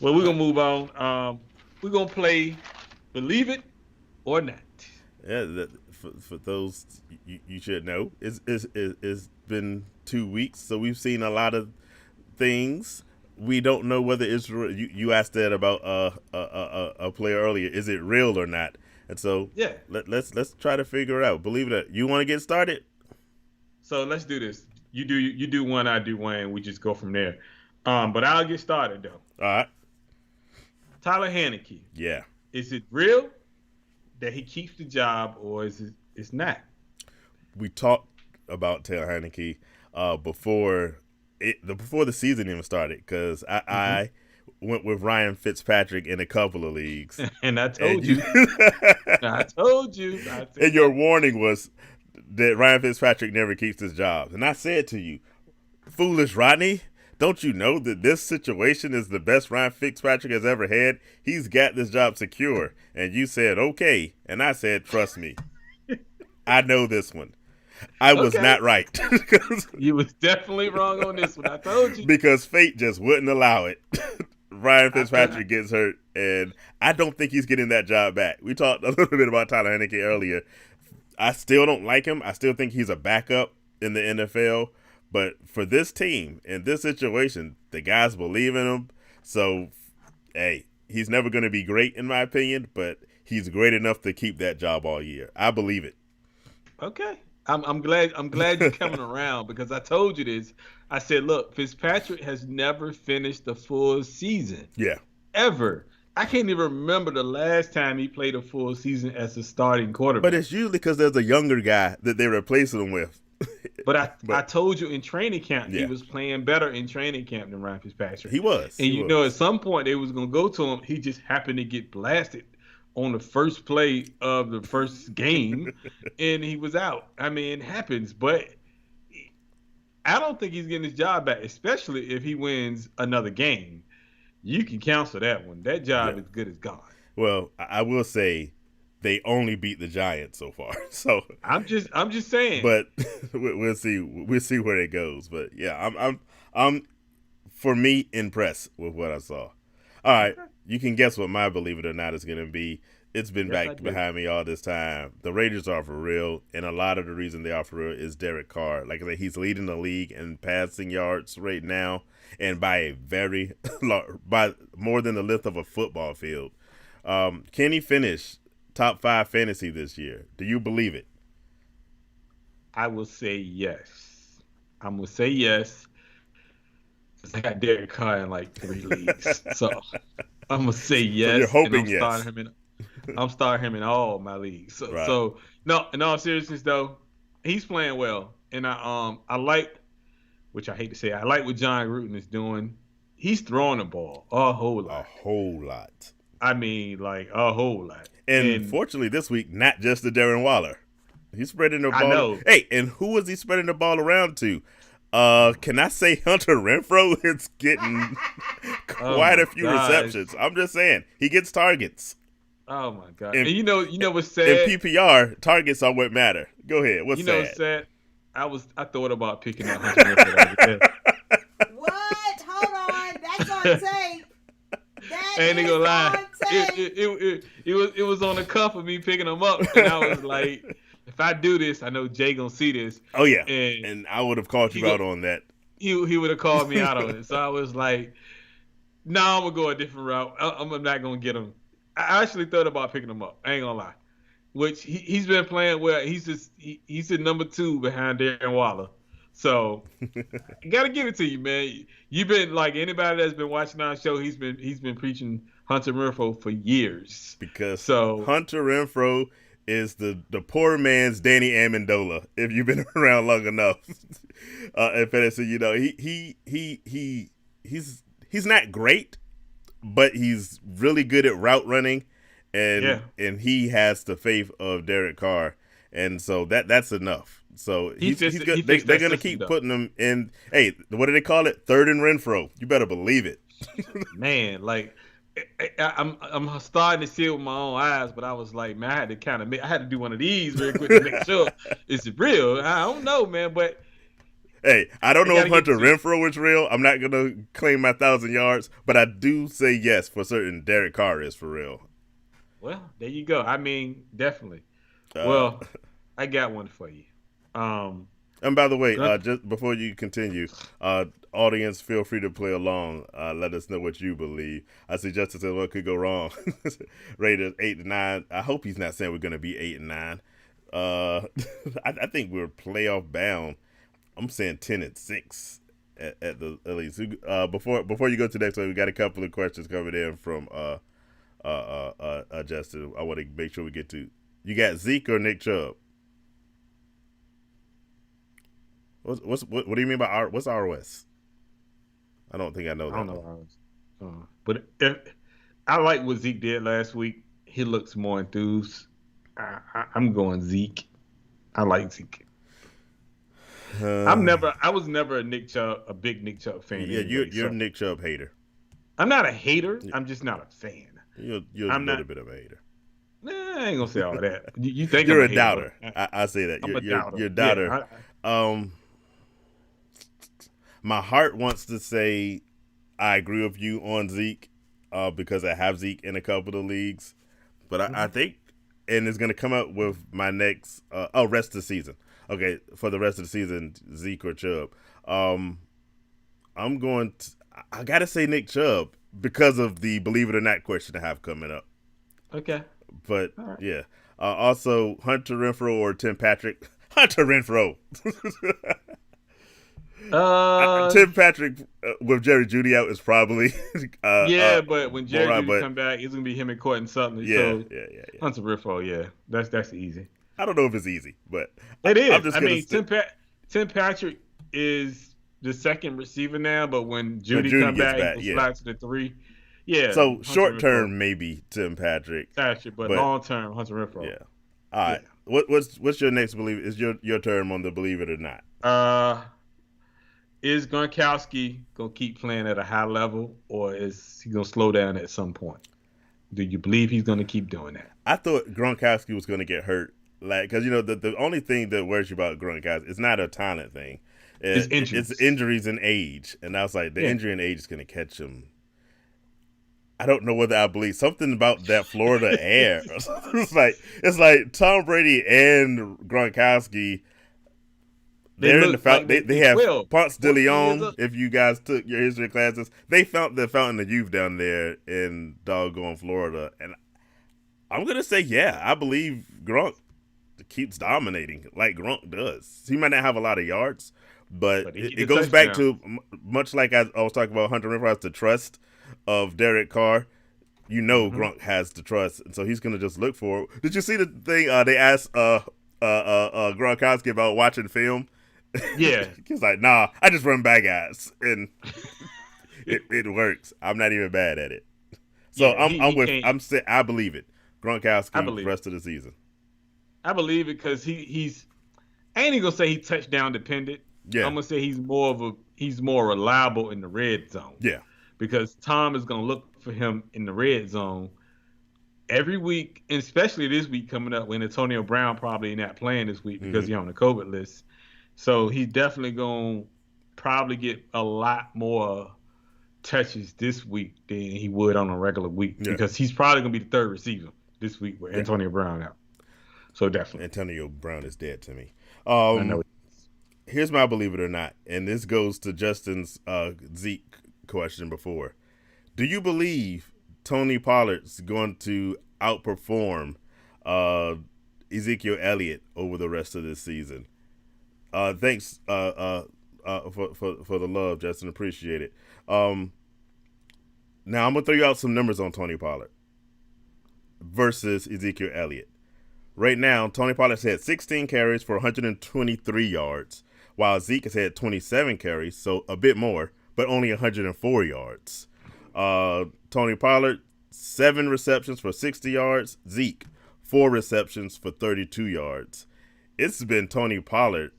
A: Well, we're gonna move on. We're gonna play Believe It or Not.
B: Yeah, for those you should know, it's been 2 weeks, so we've seen a lot of things. We don't know whether it's real. You asked that about a player earlier. Is it real or not? And so let's try to figure it out. Believe it. You want to get started?
A: So let's do this. You do one, I do one, and we just go from there. But I'll get started though.
B: All right.
A: Tyler Haneke.
B: Yeah.
A: Is it real that he keeps the job, or is it's not?
B: We talked about Taylor Haneke before the season even started, because I went with Ryan Fitzpatrick in a couple of leagues.
A: And I told you. I told you.
B: And your warning was that Ryan Fitzpatrick never keeps his job. And I said to you, foolish Rodney, don't you know that this situation is the best Ryan Fitzpatrick has ever had? He's got this job secure. And you said, okay. And I said, trust me. I know this one. I was not right.
A: You was definitely wrong on this one. I told you.
B: Because fate just wouldn't allow it. Ryan Fitzpatrick gets hurt, and I don't think he's getting that job back. We talked a little bit about Tyler Haneke earlier. I still don't like him. I still think he's a backup in the NFL. But for this team, in this situation, the guys believe in him. So, hey, he's never going to be great in my opinion, but he's great enough to keep that job all year. I believe it.
A: Okay. I'm glad you're coming around, because I told you this. I said, look, Fitzpatrick has never finished the full season.
B: Yeah.
A: Ever. I can't even remember the last time he played a full season as a starting
B: But
A: quarterback.
B: it's usually because there's a younger guy that they're replacing him with.
A: But I told you in training camp he
B: Yeah.
A: was playing better in training camp than Ryan Fitzpatrick.
B: He was.
A: And
B: He
A: you know, at
B: was.
A: some point they was gonna go to him. He just happened to get blasted on the first play of the first game, and he was out. I mean, it happens, but I don't think he's getting his job back, especially if he wins another game. You can cancel that one. That job
B: Yeah.
A: is good as gone.
B: Well, I will say they only beat the Giants so far. So
A: I'm just saying.
B: but we'll see. We'll see where it goes. But yeah, I'm for me impressed with what I saw. All right, you can guess what my believe it or not is going to be. It's been
A: Yes, I
B: back
A: do.
B: behind me all this time. The Raiders are for real, and a lot of the reason they are for real is Derek Carr. Like I said, he's leading the league in passing yards right now, and by a very by more than the length of a football field. Can he finish top 5 fantasy this year? Do you believe it?
A: I will say yes. I'm gonna say yes. 'Cause I got Derek Carr in like 3 leagues, so I'm gonna say yes.
B: you're hoping
A: and
B: yes.
A: I'm starting him in all my leagues. So,
B: Right.
A: so no. In all seriousness, though, he's playing well, and I like, which I hate to say, I like what John Gruden is doing. He's throwing the ball a whole
B: A
A: lot.
B: whole lot.
A: I mean, like a whole lot.
B: And fortunately, this week, not just to Darren Waller. He's spreading the ball.
A: I know.
B: Hey, and who was he spreading the ball around to? Can I say Hunter Renfrow is getting quite a few
A: gosh.
B: receptions? I'm just saying. He gets targets.
A: Oh my god!
B: And-
A: And you know what's sad?
B: In PPR, targets are what matter. Go ahead. What's
A: You know
B: sad?
A: what's sad? I thought about picking up Hunter Renfrow the other day.
C: What? Hold on. That's on tape. That
A: Ain't
C: is
A: gonna lie.
C: on tape.
A: It was on the cuff of me picking him up, and I was like, if I do this, I know Jay gonna see this.
B: Oh, yeah.
A: And
B: And I would have called you
A: He
B: out
A: go-
B: on that.
A: he would have called me out on it. So I was like, no, I'm gonna go a different route. I'm not gonna get him. I actually thought about picking him up. I ain't gonna lie. Which he's been playing well. He's at number 2 behind Darren Waller. So I gotta give it to you, man. You've been like anybody that's been watching our show. He's been preaching Hunter Renfrow for years.
B: Because
A: So-
B: Hunter Renfrow is the poor man's Danny Amendola. If you've been around long enough, in fantasy, you know he's not great, but he's really good at route running, and he has the faith of Derek Carr, and so that's enough. So he's good. They're gonna keep putting him in. Hey, what do they call it? Third and Renfrow. You better believe it.
A: Man, like I'm starting to see it with my own eyes, but I was like, man, I had to do one of these very quick to make sure it's real. I don't know, man, but
B: hey, I don't know if
A: gotta
B: Hunter
A: get
B: Renfrow is real. I'm not gonna claim my 1,000 yards, but I do say yes for certain. Derek Carr is for real.
A: well, there you go. I mean, definitely. Well, I got one for you.
B: And by the way, just before you continue, audience, feel free to play along. Let us know what you believe. I see Justin says what could go wrong. Raiders 8-9. I hope he's not saying we're going to be 8-9. I think we're playoff bound. I'm saying 10-6 at least. Before you go to the next one, we got a couple of questions coming in from Justin. I want to make sure we get to. You got Zeke or Nick Chubb? What do you mean by what's ROS? I don't think I know that.
A: I don't know. But I like what Zeke did last week. He looks more enthused. I'm going Zeke. I like Zeke. I was never a big Nick Chubb fan.
B: Yeah,
A: anyway,
B: you're a Nick Chubb hater.
A: I'm not a hater. I'm just not a fan.
B: You're a little bit of a hater.
A: Nah, I ain't gonna say all that. You think
B: You're
A: I'm
B: a doubter. I say that.
A: I'm a doubter.
B: You're a doubter.
A: Yeah,
B: My heart wants to say I agree with you on Zeke because I have Zeke in a couple of leagues. But I think, and it's going to come up with my next, rest of the season. Okay, for the rest of the season, Zeke or Chubb. I got to say Nick Chubb because of the believe it or not question I have coming up.
A: Okay.
B: But, yeah. Also, Hunter Renfrow or Tim Patrick. Hunter Renfrow. Tim Patrick with Jerry Jeudy out is probably
A: yeah, but when Jerry
B: right,
A: Jeudy come back, it's gonna be him and Courtney Sutton.
B: Yeah,
A: So
B: yeah.
A: Hunter Renfrow, yeah, that's easy.
B: I don't know if it's easy, but
A: it is.
B: I'm just
A: Tim Patrick is the second receiver now, but when Jeudy come
B: gets
A: back, he slides to the 3. Yeah.
B: So short term, maybe Tim Patrick,
A: but long term, Hunter Renfrow.
B: Yeah. All right. Yeah. What's your next believe? Is your term on the believe it or not?
A: Is Gronkowski gonna keep playing at a high level, or is he gonna slow down at some point? Do you believe he's gonna keep doing that?
B: I thought Gronkowski was gonna get hurt, because the only thing that worries you about Gronkowski is not a talent thing.
A: It's injuries.
B: It's injuries and age, and I was like, the injury and age is gonna catch him. I don't know whether I believe something about that Florida air. It's like Tom Brady and Gronkowski. They're in the fountain. They have Ponce de Leon. If you guys took your history classes, they found the fountain of youth down there in doggone Florida, and I'm gonna say, yeah, I believe Gronk keeps dominating like Gronk does. He might not have a lot of yards, but it goes back to much like I was talking about Hunter Renfrow, the trust of Derek Carr. Gronk has the trust, and so he's gonna just look for it. Did you see the thing they asked Gronkowski about watching film?
A: Yeah.
B: He's like, nah, I just run by guys, and it works. I'm not even bad at it. So I believe it. Gronkowski the rest of the season.
A: I believe it because he's I ain't even gonna say he's touchdown dependent.
B: Yeah.
A: I'm gonna say he's more reliable in the red zone.
B: Yeah.
A: Because Tom is gonna look for him in the red zone every week, and especially this week coming up when Antonio Brown probably not playing this week because he's on the COVID list. So he's definitely going to probably get a lot more touches this week than he would on a regular week because he's probably going to be the third receiver this week with Antonio Brown out. So definitely.
B: Antonio Brown is dead to me.
A: I know.
B: Here's my believe it or not, and this goes to Justin's Zeke question before. Do you believe Tony Pollard's going to outperform Ezekiel Elliott over the rest of this season? Thanks for the love, Justin. Appreciate it. Now I'm gonna throw you out some numbers on Tony Pollard versus Ezekiel Elliott. Right now, Tony Pollard's had 16 carries for 123 yards, while Zeke has had 27 carries, so a bit more, but only 104 yards. Tony Pollard, 7 receptions for 60 yards. Zeke, 4 receptions for 32 yards. It's been Tony Pollard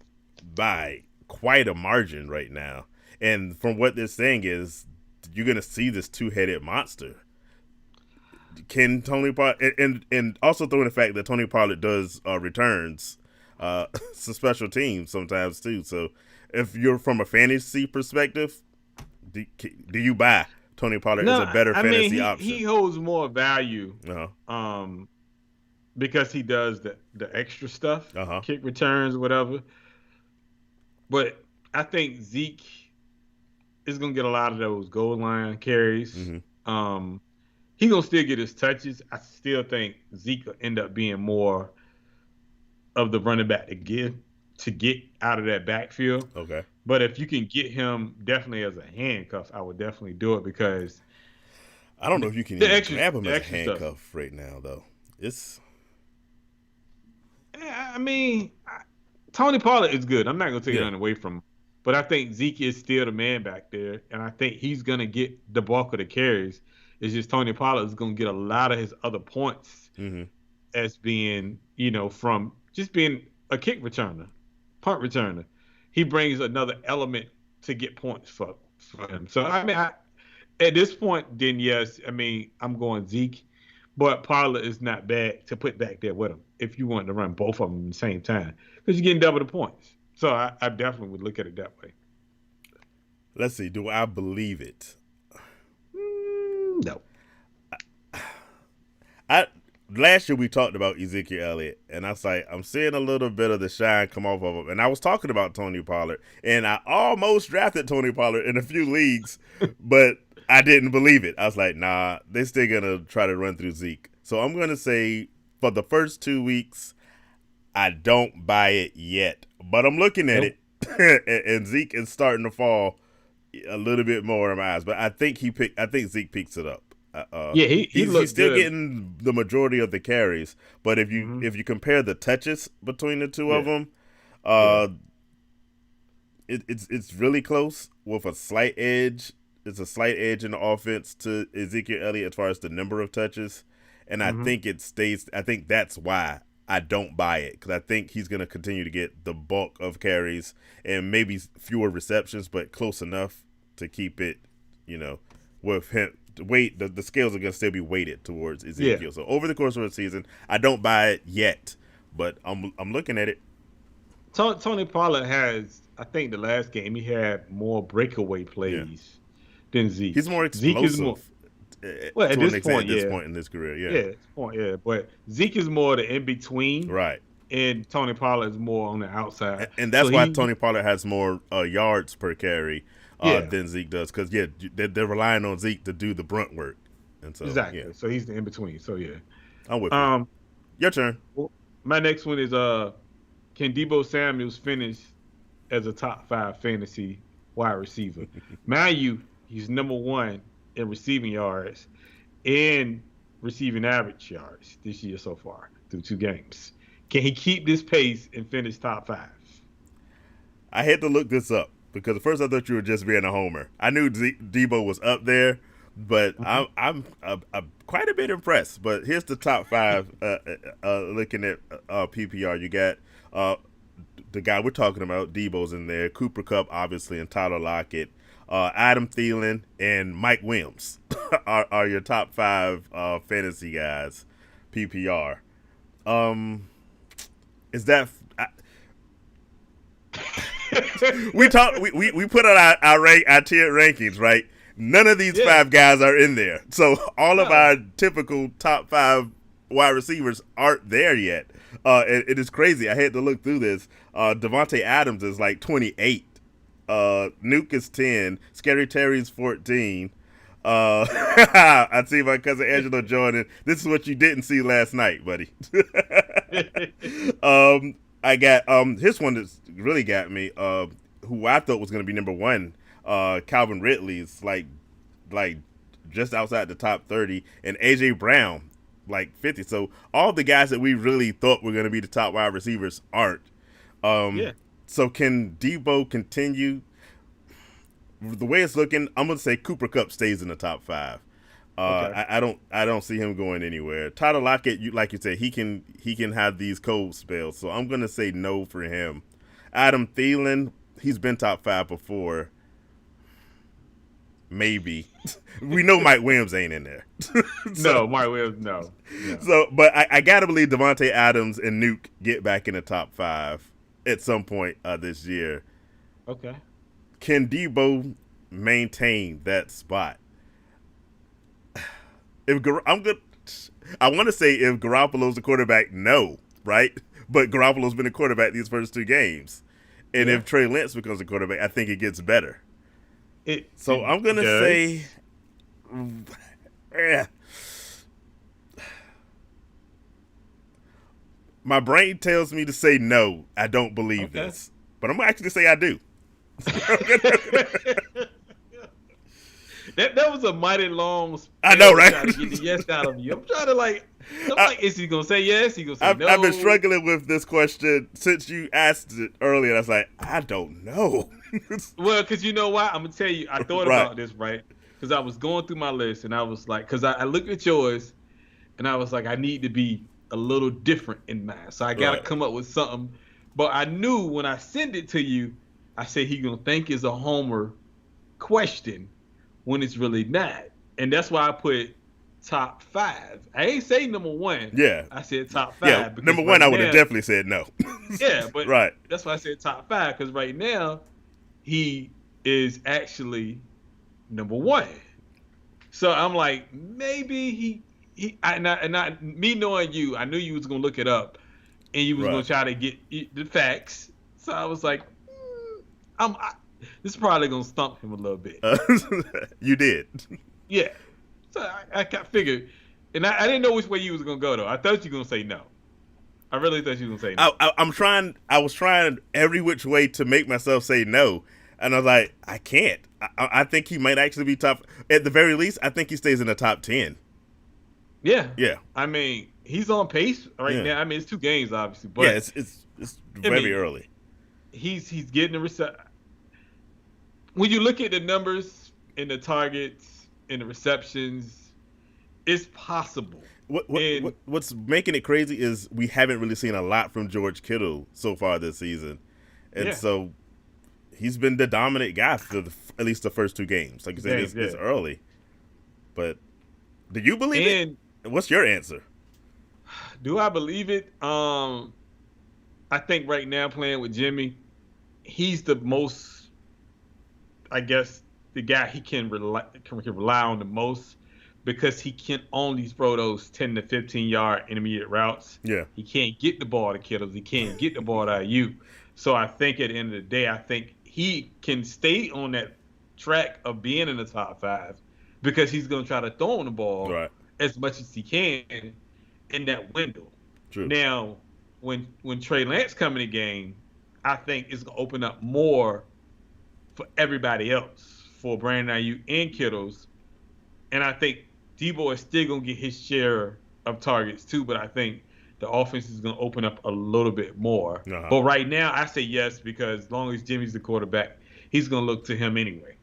B: by quite a margin right now. And from what they're saying is, you're going to see this two-headed monster. Can Tony Pollard, and also throwing the fact that Tony Pollard does returns to special teams sometimes too. So if you're from a fantasy perspective, do you buy Tony Pollard as a better fantasy option?
A: He holds more value
B: Uh-huh.
A: Because he does the extra stuff,
B: Uh-huh.
A: kick returns, whatever. But I think Zeke is going to get a lot of those goal line carries.
B: Mm-hmm.
A: He's going to still get his touches. I still think Zeke will end up being more of the running back to get out of that backfield.
B: Okay.
A: But if you can get him definitely as a handcuff, I would definitely do it because
B: I don't know if you can even grab him as a handcuff right now, though.
A: Tony Pollard is good. I'm not going to take nothing away from him. But I think Zeke is still the man back there, and I think he's going to get the bulk of the carries. It's just Tony Pollard is going to get a lot of his other points as being, from just being a kick returner, punt returner. He brings another element to get points for him. So, at this point, then yes, I'm going Zeke. But Pollard is not bad to put back there with him if you want to run both of them at the same time because you're getting double the points. So I definitely would look at it that way.
B: Let's see. Do I believe it?
A: No.
B: Last year we talked about Ezekiel Elliott, and I was like, I'm seeing a little bit of the shine come off of him. And I was talking about Tony Pollard, and I almost drafted Tony Pollard in a few leagues, but I didn't believe it. I was like, nah, they're still going to try to run through Zeke. So I'm going to say for the first 2 weeks, I don't buy it yet, but I'm looking at it. and Zeke is starting to fall a little bit more in my eyes. But I think Zeke picks it up.
A: Yeah, he's
B: still
A: good.
B: getting the majority of the carries. But if you compare the touches between the two of them, it's really close with a slight edge. It's a slight edge in the offense to Ezekiel Elliott as far as the number of touches, and I think it stays. I think that's why I don't buy it, because I think he's going to continue to get the bulk of carries and maybe fewer receptions, but close enough to keep it, with him. The scales are going to still be weighted towards Ezekiel. Yeah. So over the course of the season, I don't buy it yet, but I'm looking at it.
A: Tony Pollard has, I think the last game he had more breakaway plays than Zeke.
B: He's more explosive. Zeke is more,
A: at this point
B: in his career,
A: at this point, but Zeke is more the in between,
B: right?
A: And Tony Pollard is more on the outside,
B: and that's why Tony Pollard has more yards per carry than Zeke does, because they're relying on Zeke to do the brunt work, and so
A: exactly. So he's the in between. So
B: I'm with you. Your turn.
A: Well, my next one is can Deebo Samuels finish as a top 5 fantasy wide receiver? Mind you, he's number 1 in receiving yards and receiving average yards this year so far through 2 games. Can he keep this pace and finish top 5?
B: I had to look this up because at first I thought you were just being a homer. I knew Deebo was up there, but I'm quite a bit impressed. But here's the top 5 looking at PPR. You got the guy we're talking about, Deebo's in there, Cooper Kupp, obviously, and Tyler Lockett. Adam Thielen and Mike Williams are your top 5 fantasy guys, PPR. Is that we put out our tiered rankings, right? None of these 5 guys are in there, so all of our typical top 5 wide receivers aren't there yet. It is crazy. I had to look through this. Devonta Adams is like 28. Nuke is 10. Scary Terry's 14. I see my cousin Angelo Jordan. This is what you didn't see last night, buddy. I got his one that's really got me. Who I thought was going to be number 1. Calvin Ridley's like just outside the top 30, and AJ Brown like 50. So all the guys that we really thought were going to be the top wide receivers aren't. So can Deebo continue? The way it's looking, I'm going to say Cooper Kupp stays in the top 5. Okay. I don't see him going anywhere. Tyler Lockett, like you said, he can have these cold spells. So I'm going to say no for him. Adam Thielen, he's been top 5 before. Maybe. We know Mike Williams ain't in there.
A: No, Mike Williams, no.
B: So, but I got to believe Devonta Adams and Nuke get back in the top 5 at some point this year.
A: Okay.
B: Can Deebo maintain that spot? I want to say if Garoppolo's the quarterback, no, right? But Garoppolo's been the quarterback these first 2 games. And if Trey Lance becomes the quarterback, I think it gets better. I'm going to say my brain tells me to say no. I don't believe this. But I'm actually say I do.
A: That was a mighty long spell.
B: I know, right?
A: To get the yes out of you. I'm trying to like, is he gonna say yes? He gonna say no?
B: I've been struggling with this question since you asked it earlier. I was like, I don't know.
A: Well, because you know why? I'm gonna tell you. I thought about this, right? Because I was going through my list and I was like, because I looked at yours and I was like, I need to be a little different in mine, so I gotta come up with something. But I knew when I send it to you, I said he gonna think it's a homer question when it's really not, and that's why I put top 5. I ain't say number 1.
B: Yeah,
A: I said top 5.
B: Yeah, number 1 I would have definitely said no.
A: Yeah, but that's why I said top 5, because right now he is actually number 1. So I'm like, maybe me knowing you, I knew you was gonna look it up and you was gonna try to get the facts. So I was like, this is probably gonna stump him a little bit.
B: You did.
A: Yeah. So I figured, and I didn't know which way you was gonna go though. I thought you were gonna say no. I really thought you were gonna say no.
B: I was trying every which way to make myself say no, and I was like, I can't. I think he might actually be top. At the very least, I think he stays in the top 10.
A: Yeah.
B: Yeah.
A: I mean, he's on pace right now. I mean, it's 2 games, obviously, but
B: yeah, it's very early.
A: He's getting the reception. When you look at the numbers and the targets and the receptions, it's possible.
B: What's making it crazy is we haven't really seen a lot from George Kittle so far this season, and so he's been the dominant guy for at least the first 2 games. Like you said, it's early, but do you believe it? What's your answer?
A: Do I believe it? I think right now playing with Jimmy, he's the most, I guess, the guy he can rely on the most because he can only throw those 10 to 15-yard intermediate routes.
B: Yeah.
A: He can't get the ball to Kittles. He can't get the ball to you. So I think at the end of the day, I think he can stay on that track of being in the top 5 because he's going to try to throw on the ball as much as he can in that window.
B: True.
A: Now, when Trey Lance come in the game, I think it's going to open up more for everybody else, for Brandon Ayuk and Kittles. And I think Debo is still going to get his share of targets too, but I think the offense is going to open up a little bit more. But right now, I say yes because as long as Jimmy's the quarterback, he's going to look to him anyway.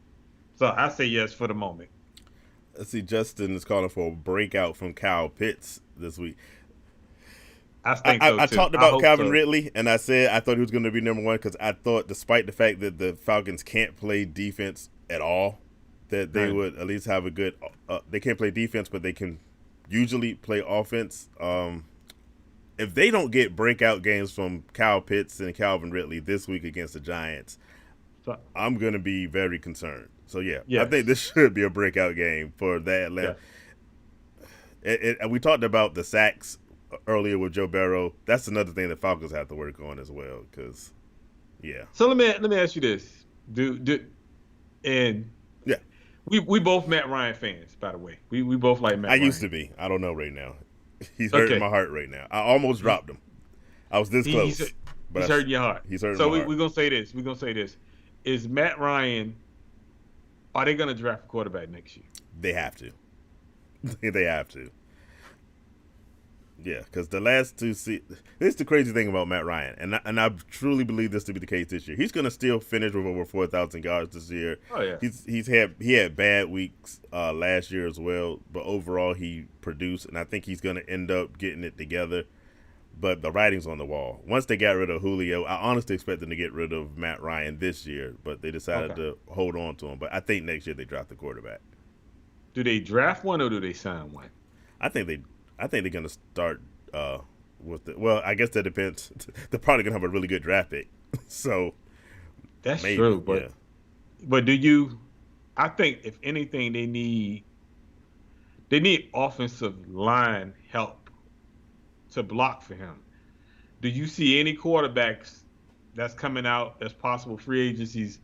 A: So I say yes for the moment.
B: Let's see, Justin is calling for a breakout from Kyle Pitts this week.
A: I think so too.
B: I talked about Calvin Ridley, and I said I thought he was going to be number 1 because I thought, despite the fact that the Falcons can't play defense at all, that they would at least have a good. They can't play defense, but they can usually play offense. If they don't get breakout games from Kyle Pitts and Calvin Ridley this week against the Giants, I'm going to be very concerned. So I think this should be a breakout game for that Atlanta. Yeah. We talked about the sacks earlier with Joe Burrow. That's another thing the Falcons have to work on as well. So
A: let me ask you this: we both Matt Ryan fans, by the way. We both like Matt.
B: I used to be. I don't know right now. He's hurting my heart right now. I almost dropped him. I was this close.
A: He's hurting your heart.
B: He's hurting my heart.
A: So we're gonna say this. We're gonna say this: is Matt Ryan? Are they gonna draft a quarterback next year?
B: They have to. They have to. Yeah, because the last 2 seasons, this is the crazy thing about Matt Ryan, and I truly believe this to be the case this year. He's going to still finish with over 4,000 yards this year.
A: Oh yeah.
B: He had bad weeks last year as well, but overall he produced, and I think he's going to end up getting it together. But the writing's on the wall. Once they got rid of Julio, I honestly expect them to get rid of Matt Ryan this year, but they decided to hold on to him. But I think next year they draft the quarterback.
A: Do they draft one or do they sign one?
B: I think they're going to start with the. Well, I guess that depends. They're probably going to have a really good draft pick. So
A: that's maybe, true. But do you? I think if anything, they need offensive line help to block for him. Do you see any quarterbacks that's coming out as possible free agencies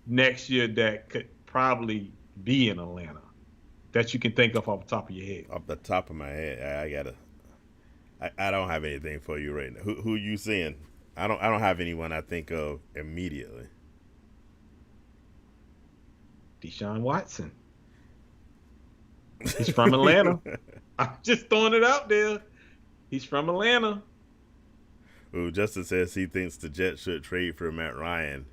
A: next year that could probably be in Atlanta that you can think of off the top of your head?
B: Off the top of my head, I don't have anything for you right now. Who are you seeing? I don't have anyone I think of immediately.
A: Deshaun Watson. He's from Atlanta. I'm just throwing it out there. He's from Atlanta.
B: Ooh, Justin says he thinks the Jets should trade for Matt Ryan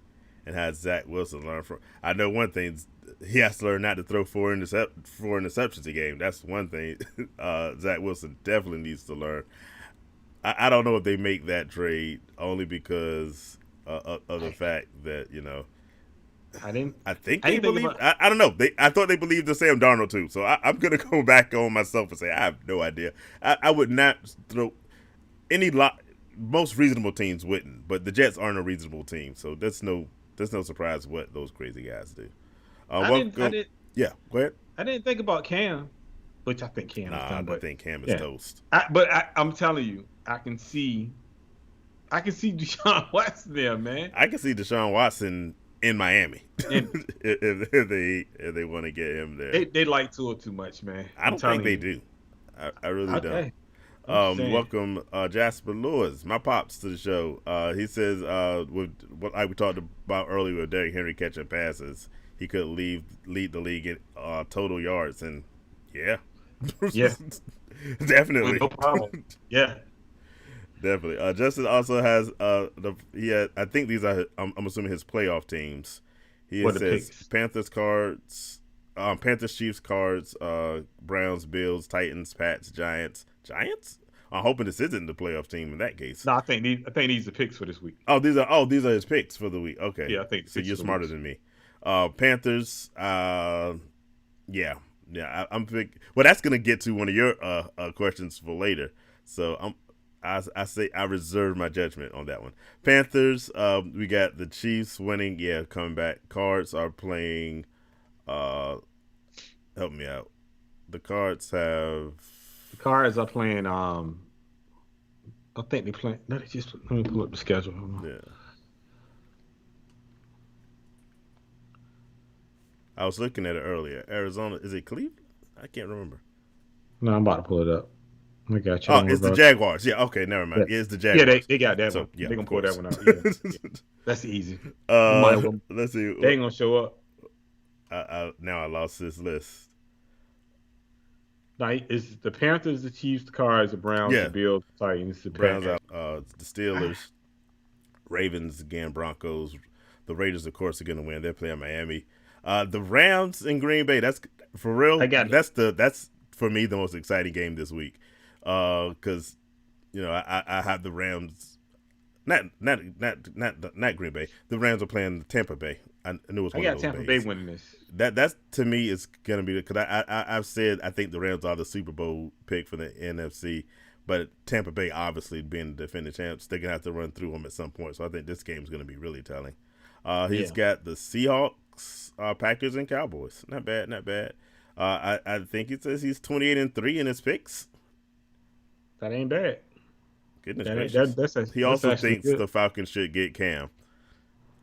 B: and have Zach Wilson learn from. I know one thing. He has to learn not to throw four interceptions a game. That's one thing Zach Wilson definitely needs to learn. I don't know if they make that trade only because of the fact that, I don't know. I thought they believed in Sam Darnold too. So I'm going to go back on myself and say I have no idea. I would not throw any most reasonable teams wouldn't, but the Jets aren't a reasonable team. So there's no surprise what those crazy guys do. Yeah, go ahead.
A: I didn't think about Cam, which I think Cam is done.
B: I think Cam is toast.
A: I'm telling you, I can see Deshaun Watson there, man.
B: I can see Deshaun Watson in Miami if they want to get him there.
A: They like Tua too much, man.
B: I don't think they do. I really don't.
A: Understand.
B: Welcome Jasper Lewis, my pops, to the show. He says, with what like we talked about earlier with Derrick Henry catching passes, he could lead the league in total yards, and yeah,
A: Yeah, with
B: definitely,
A: no problem. Yeah.
B: definitely. Justin also has I think these are I'm assuming his playoff teams. He
A: For the
B: says
A: picks.
B: Panthers, Chiefs, Cards, Browns, Bills, Titans, Pats, Giants. I'm hoping this isn't the playoff team in that case.
A: No, I think these are picks for this week.
B: These are his picks for the week. Okay,
A: Yeah, I think the
B: so
A: picks
B: you're
A: for the
B: smarter
A: weeks.
B: than me. Panthers. Yeah. I'm thinking. Well, that's gonna get to one of your questions for later. So I say I reserve my judgment on that one. Panthers. We got the Chiefs winning. Yeah, coming back. Cards are playing. Help me out. The Cards have.
A: The Cards are playing. I think they play. Let me pull up the schedule. Hold on.
B: Yeah. I was looking at it earlier. Arizona. Is it Cleveland? I can't remember.
A: No, I'm about to pull it up. I got you.
B: Oh,
A: Don't worry
B: it's the
A: about it.
B: Jaguars. Yeah, okay, never
A: Yeah,
B: mind. Yeah, it's the
A: yeah, they,
B: Jaguars.
A: they got that
B: So
A: one.
B: yeah,
A: They
B: of
A: gonna pull that
B: course.
A: one out. Yeah, yeah. That's easy. You might as well.
B: Let's see.
A: They ain't gonna show up.
B: Now I lost this list.
A: No, it's the Panthers, the Chiefs, the Cards, the Browns, the
B: Yeah,
A: Bills, the Titans, the
B: Browns
A: Pats.
B: out. The Steelers, Ravens again, Broncos. The Raiders, of course, are going to win. They're playing Miami. The Rams in Green Bay. That's for real.
A: I got it.
B: That's for me the most exciting game this week. Because I have the Rams. Not Green Bay. The Rams are playing Tampa Bay. I knew it was
A: I
B: one of
A: got
B: those
A: Tampa Bay
B: bays.
A: winning this.
B: That's to me is gonna be because I've said I think the Rams are the Super Bowl pick for the NFC, but Tampa Bay obviously being the defending champs, they're gonna have to run through them at some point. So I think this game's gonna be really telling. He's
A: Yeah,
B: got the Seahawks, Packers, and Cowboys. Not bad, not bad. I think he says he's 28-3 in his picks.
A: that ain't bad.
B: Goodness
A: That ain't,
B: gracious. He
A: that's
B: also
A: actually
B: thinks
A: good.
B: the Falcons should get Cam.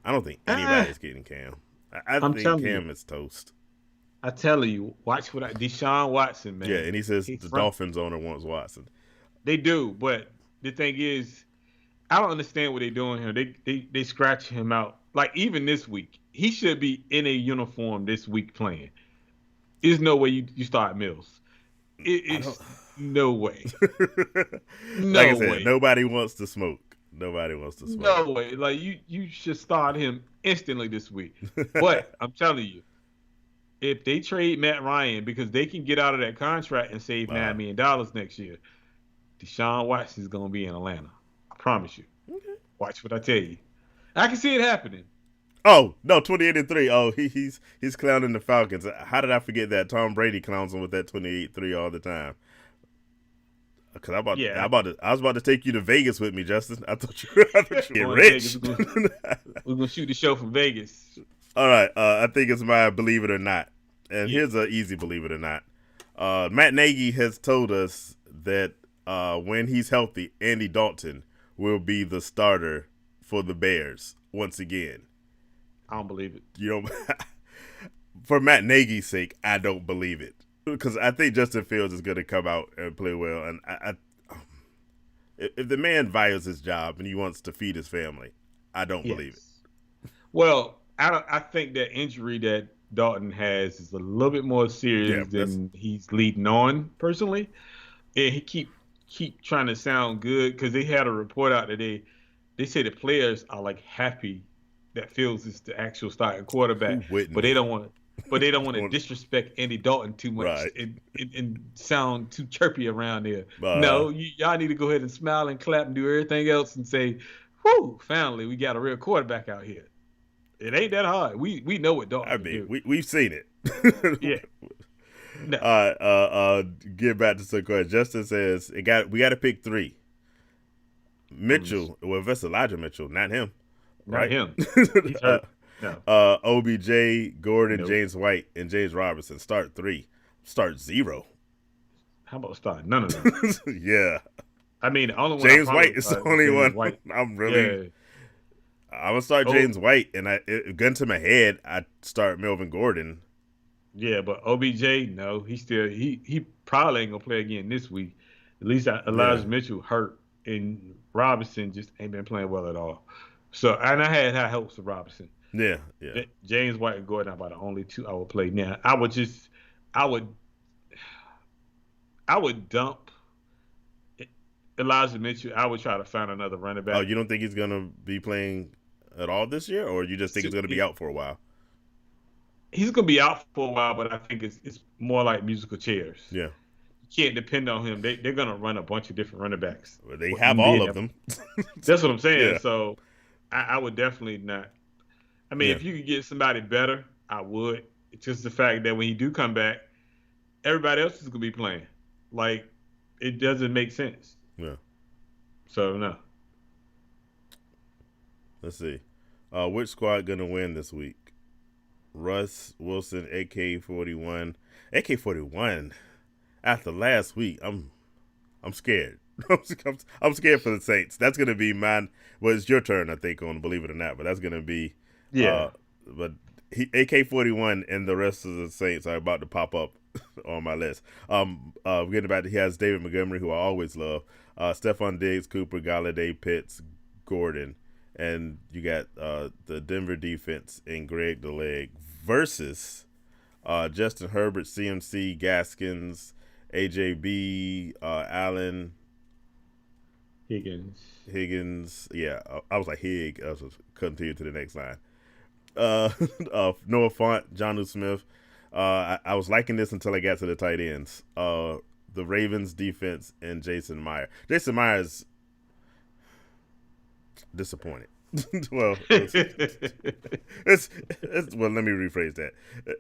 B: I don't think
A: Ah,
B: anybody's getting Cam. I
A: I'm
B: think
A: telling you.
B: Cam is toast.
A: I tell you, watch what Deshaun Watson,
B: Yeah,
A: man.
B: and he says
A: He
B: the
A: front.
B: Dolphins owner wants Watson.
A: They do, but the thing is, I don't understand what they're doing here. They scratch him out. Like even this week, he should be in a uniform this week playing. There's no way you start Mills.
B: I don't.
A: It's no way.
B: Like I
A: No
B: said,
A: way.
B: nobody wants to smoke. Nobody wants to smoke.
A: No way. Like you should start him instantly this week. But I'm telling you, if they trade Matt Ryan because they can get out of that contract and save
B: uh,
A: $9 million next year, Deshaun Watson is gonna be in Atlanta. I promise you.
B: okay.
A: Watch what I tell you. I can see it happening.
B: Oh no, 28-3. Oh, he's clowning the Falcons. How did I forget that? Tom Brady clowns them with that 28-3 all the time. Cause
A: Yeah,
B: I was about to take you to Vegas with me, Justin. I thought you were
A: going to Vegas.
B: rich.
A: We're gonna shoot the show from Vegas.
B: All right, I think it's my believe it or not, and
A: Yeah.
B: here's an easy believe it or not. Matt Nagy has told us that when he's healthy, Andy Dalton will be the starter for the Bears once again.
A: I don't believe it.
B: You know, for Matt Nagy's sake, I don't believe it because I think Justin Fields is going to come out and play well, and if the man values his job and he wants to feed his family, I don't believe it.
A: Yes. Well, I think that injury that Dalton has is a little bit more
B: Yeah,
A: serious than he's leading on personally. And he keep trying to sound good because they had a report out that they say the players are like happy that Fields is the actual starting quarterback,
B: who wouldn't
A: but they
B: be?
A: don't want to disrespect Andy Dalton too much
B: Right.
A: and sound too chirpy around there.
B: Uh,
A: No, y'all need to go ahead and smile and clap and do everything else and say, "Whoo, finally we got a real quarterback out here." It ain't that hard. We know what Dalton
B: I
A: can
B: mean,
A: do.
B: we've seen it.
A: Yeah. No.
B: All right. Get back to some questions. Justin says we got to pick three. Mitchell, well, if that's Elijah Mitchell, not him,
A: Not
B: right?
A: him. He's hurt. No.
B: OBJ, Gordon,
A: Nope.
B: James White, and James Robinson. Start 3. Start 0.
A: How about start none of them?
B: Yeah.
A: I mean, the only one
B: James
A: I
B: White is the only
A: James
B: one.
A: White.
B: I'm really.
A: Yeah.
B: I'm gonna start
A: Oh.
B: James White, and gun to my head, I start Melvin Gordon.
A: Yeah, but OBJ, no, he probably ain't gonna play again this week. At least
B: Yeah.
A: Elijah Mitchell hurt, and Robinson just ain't been playing well at all. So, and I had high hopes of Robinson.
B: Yeah. Yeah.
A: James White and Gordon are about the only two I would play now. I would, I would dump Elijah Mitchell. I would try to find another running
B: Oh,
A: back.
B: you don't think he's gonna be playing at all this year, or you just think he's gonna be out for a while?
A: He's gonna be out for a while, but I think it's more like musical chairs.
B: Yeah.
A: You can't depend on him. They're gonna run a bunch of different running backs.
B: Well, they have all of them.
A: That's what I'm saying.
B: Yeah.
A: So I would definitely not. I mean,
B: Yeah.
A: if you could get somebody better, I would. It's just the fact that when he do come back, everybody else is gonna be playing. Like it doesn't make sense.
B: Yeah.
A: So no.
B: Let's see. Which squad gonna win this week? Russ Wilson, AK-41. AK-41. After last week, I'm scared. I'm scared for the Saints. That's gonna be mine. Well, it's your turn, I think, on Believe It or Not, but that's gonna be.
A: Yeah.
B: But AK-41 and the rest of the Saints are about to pop up on my list. Getting back, he has David Montgomery, who I always love. Stephon Diggs, Cooper, Galladay, Pitts, Gordon, and you got the Denver defense and Greg the Leg versus Justin Herbert, CMC, Gaskins, AJB, Allen, Higgins. Yeah, I was like Hig. I was continue to the next line. Noah Fant, Jonnu Smith. I was liking this until I got to the tight ends. The Ravens defense and Jason Meyer. Jason Meyer's disappointed. Well, it's well. Let me rephrase that.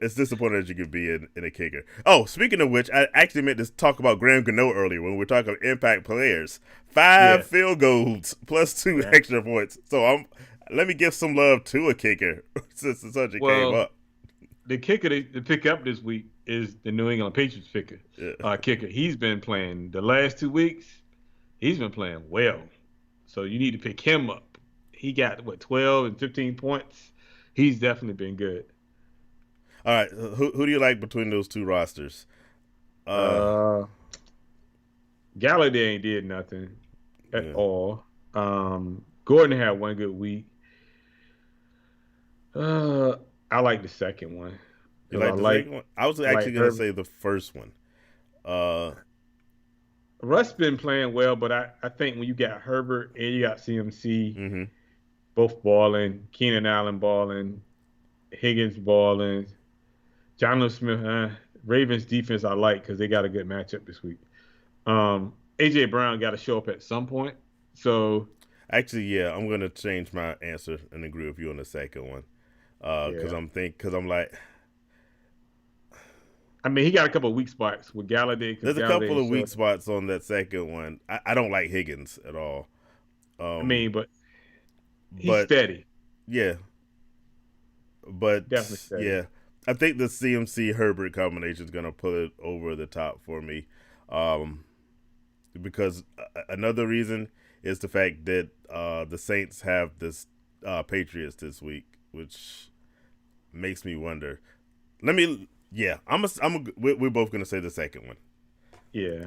B: It's disappointing that you could be in a kicker. Oh, speaking of which, I actually meant to talk about Graham Gano earlier when we were talking about impact players. 5 field goals plus 2 extra points. So let me give some love to a kicker since the subject came up.
A: The kicker to pick up this week is the New England Patriots kicker. He's been playing the last 2 weeks. He's been playing well, so you need to pick him up. He got 12 and 15 points. He's definitely been good.
B: All right, who do you like between those two rosters?
A: Galladay ain't did nothing at all. Gordon had one good week. I like the second one.
B: You like the second one? I was actually going to say the first one.
A: Russ been playing well, but I think when you got Herbert and you got CMC, both balling, Keenan Allen balling, Higgins balling, Jonnu Smith, Ravens defense I like because they got a good matchup this week. A.J. Brown got to show up at some point. So
B: actually, yeah, I'm going to change my answer and agree with you on the second one. Because I'm like,
A: I mean, he got a couple of weak spots with Galladay.
B: There's a couple of weak spots on that second one. I don't like Higgins at all.
A: But he's steady.
B: Yeah. But
A: definitely steady.
B: Yeah, I think the CMC Herbert combination is gonna put it over the top for me. Because another reason is the fact that the Saints have this Patriots this week, which makes me wonder. We're both gonna say the second one.
A: Yeah.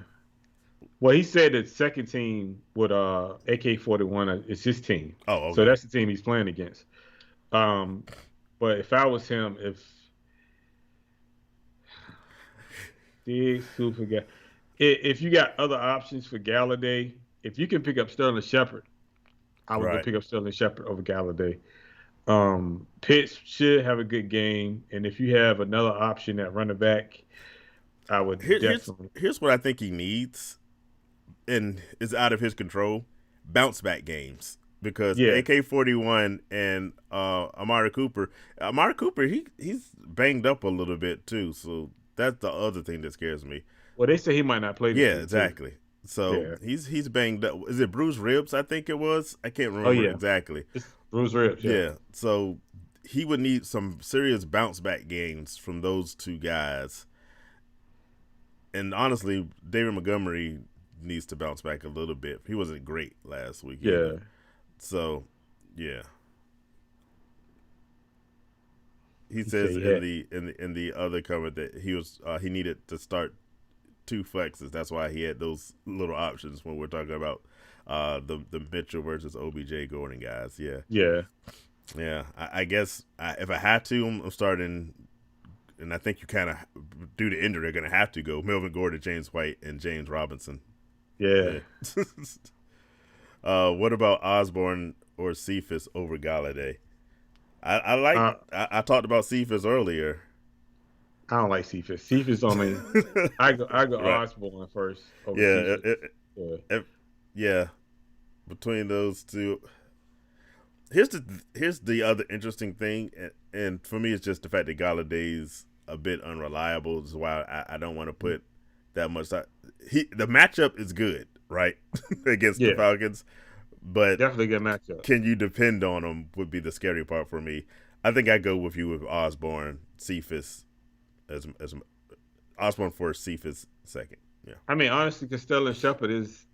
A: Well, he said that second team with AK-41 is his team.
B: Oh, okay.
A: So that's the team he's playing against. But if I was him, if you got other options for Galladay, if you can pick up Sterling Shepard, I would go pick up Sterling Shepard over Galladay. Pitts should have a good game, and if you have another option at running back, I would definitely.
B: Here's what I think he needs, and it's out of his control: bounce back games. Because AK-41 and Amari Cooper, he's banged up a little bit too, so that's the other thing that scares me.
A: Well, they say he might not play.
B: Yeah, exactly. Too. So he's banged up. Is it bruised ribs? I think it was. I can't remember exactly.
A: It's bruised ribs.
B: Yeah. So he would need some serious bounce back games from those two guys. And honestly, David Montgomery needs to bounce back a little bit. He wasn't great last week.
A: Yeah.
B: Either. So, yeah. He says in the other comment that he needed to start 2 flexes. That's why he had those little options when we're talking about the Mitchell versus OBJ Gordon guys. Yeah. I guess if I had to, I'm starting, and I think you kind of, due to injury, are going to have to go Melvin Gordon, James White, and James Robinson.
A: Yeah.
B: What about Osborne or Cephas over Galladay? I talked about Cephas earlier.
A: I don't like Cephas. Cephas only. I go right. Osborne first. Over Cephas.
B: Yeah. Between those two, here's the other interesting thing, and for me, it's just the fact that Galladay's a bit unreliable. This is why I don't want to put that much. The matchup is good, right, against the Falcons, but
A: definitely good matchup.
B: Can you depend on them? Would be the scary part for me. I think I go with you with Osborne, Cephas, as Osborne first, Cephas second. Yeah.
A: I mean, honestly, Costello and Shepard is,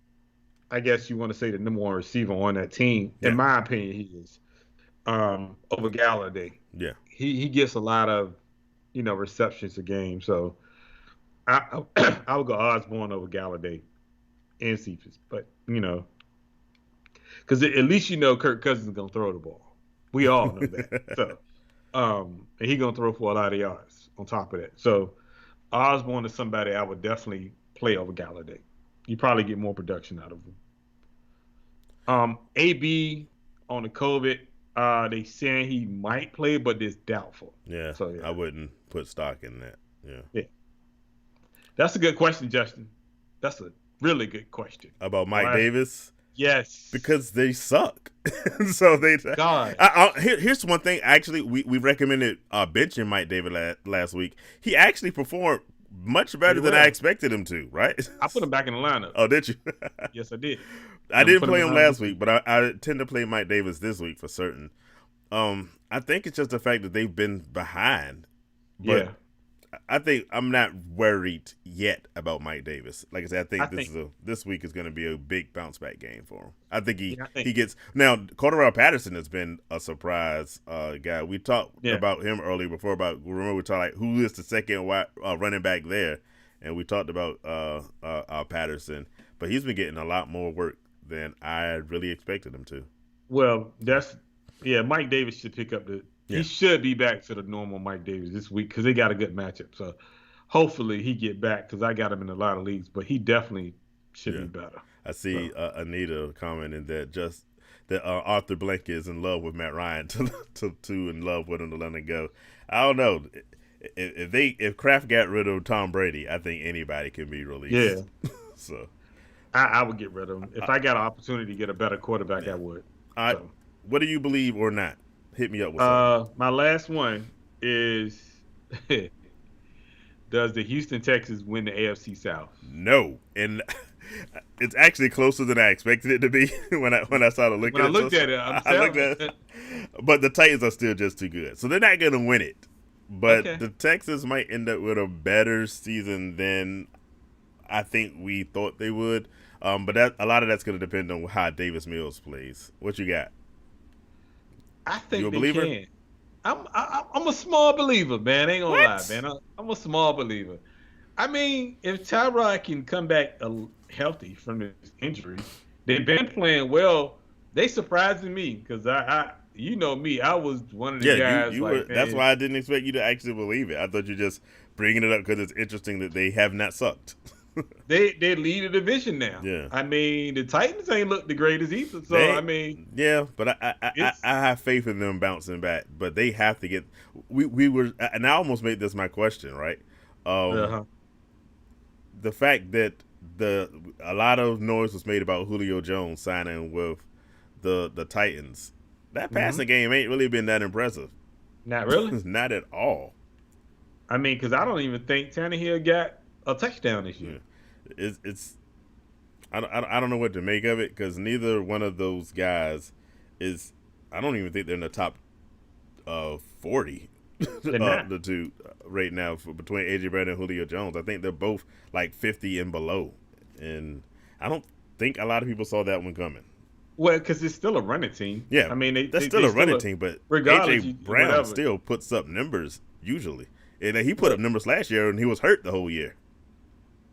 A: I guess you want to say, the number one receiver on that team. Yeah. In my opinion, he is over Galladay.
B: Yeah.
A: He gets a lot of, receptions a game. So I would go Osborne over Galladay and Cephas. But, because at least Kirk Cousins is going to throw the ball. We all know that. So, and he's going to throw for a lot of yards on top of that. So Osborne is somebody I would definitely play over Galladay. You probably get more production out of him. AB on the COVID, they saying he might play, but it's doubtful.
B: Yeah, so I wouldn't put stock in that.
A: Yeah. That's a good question, Justin. That's a really good question.
B: About Mike Davis?
A: Yes.
B: Because they suck. So they.
A: God.
B: Here's one thing. Actually, we recommended benching Mike Davis last week. He actually performed much better than I expected him to, right?
A: I put him back in the lineup.
B: Oh, did you?
A: Yes, I did.
B: I didn't play him last week, but I tend to play Mike Davis this week for certain. I think it's just the fact that they've been behind. But I think I'm not worried yet about Mike Davis. Like I said, I think this week is going to be a big bounce back game for him. I think he gets now. Cordarrelle Patterson has been a surprise guy. We talked about him earlier before. Remember we talked who is the second running back there, and we talked about Patterson, but he's been getting a lot more work than I really expected him to.
A: Well, Mike Davis should pick up he should be back to the normal Mike Davis this week because they got a good matchup. So hopefully he get back because I got him in a lot of leagues, but he definitely should be better.
B: I see Anita commenting that Arthur Blank is in love with Matt Ryan to in love with him to let him go. I don't know. If Kraft got rid of Tom Brady, I think anybody can be released.
A: Yeah.
B: So
A: I would get rid of him. If I got an opportunity to get a better quarterback, I would.
B: What do you believe or not? Hit me up with
A: my last one is does the Houston Texans win the AFC South?
B: No. And it's actually closer than I expected it to be when I started looking at it.
A: When I looked at it, I looked at it.
B: But the Titans are still just too good. So they're not going to win it. But the Texans might end up with a better season than I think we thought they would. But a lot of that's going to depend on how Davis Mills plays. What you got?
A: I think they can. I'm a small believer, man. Ain't gonna lie, man. I'm a small believer. I mean, if Tyrod can come back healthy from his injury, they've been playing well. They surprising me because you know me, I was one of the guys.
B: That's why I didn't expect you to actually believe it. I thought you were just bringing it up because it's interesting that they have not sucked.
A: They lead the division now.
B: Yeah.
A: I mean, the Titans ain't looked the greatest either. So
B: yeah, but I have faith in them bouncing back. But they have to get. We were, and I almost made this my question, right? The fact that a lot of noise was made about Julio Jones signing with the Titans. That passing game ain't really been that impressive.
A: Not really.
B: Not at all.
A: I mean, because I don't even think Tannehill got a touchdown this year.
B: I don't know what to make of it because neither one of those guys is. I don't even think they're in the top 40. The two right now between AJ Brown and Julio Jones. I think they're both like 50 and below, and I don't think a lot of people saw that one coming.
A: Well, because it's still a running team.
B: Yeah,
A: I mean
B: they're still a running team, but AJ Brown still puts up numbers usually, and he put up numbers last year, and he was hurt the whole year.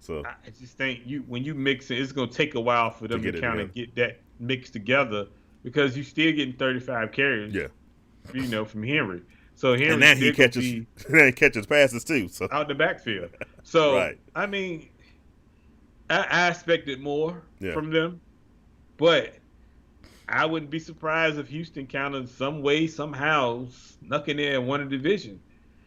B: So
A: I just think when you mix it, it's gonna take a while for them to
B: get it
A: kind of
B: together.
A: get that mixed together because you still getting 35 carries,
B: Yeah,
A: from Henry. So
B: and
A: Henry's
B: now he
A: still gonna
B: catches
A: be
B: passes too. So
A: out the backfield. So
B: right,
A: I mean, I expected more
B: yeah,
A: from them, but I wouldn't be surprised if Houston kind of some way somehow snuck in there and won a division.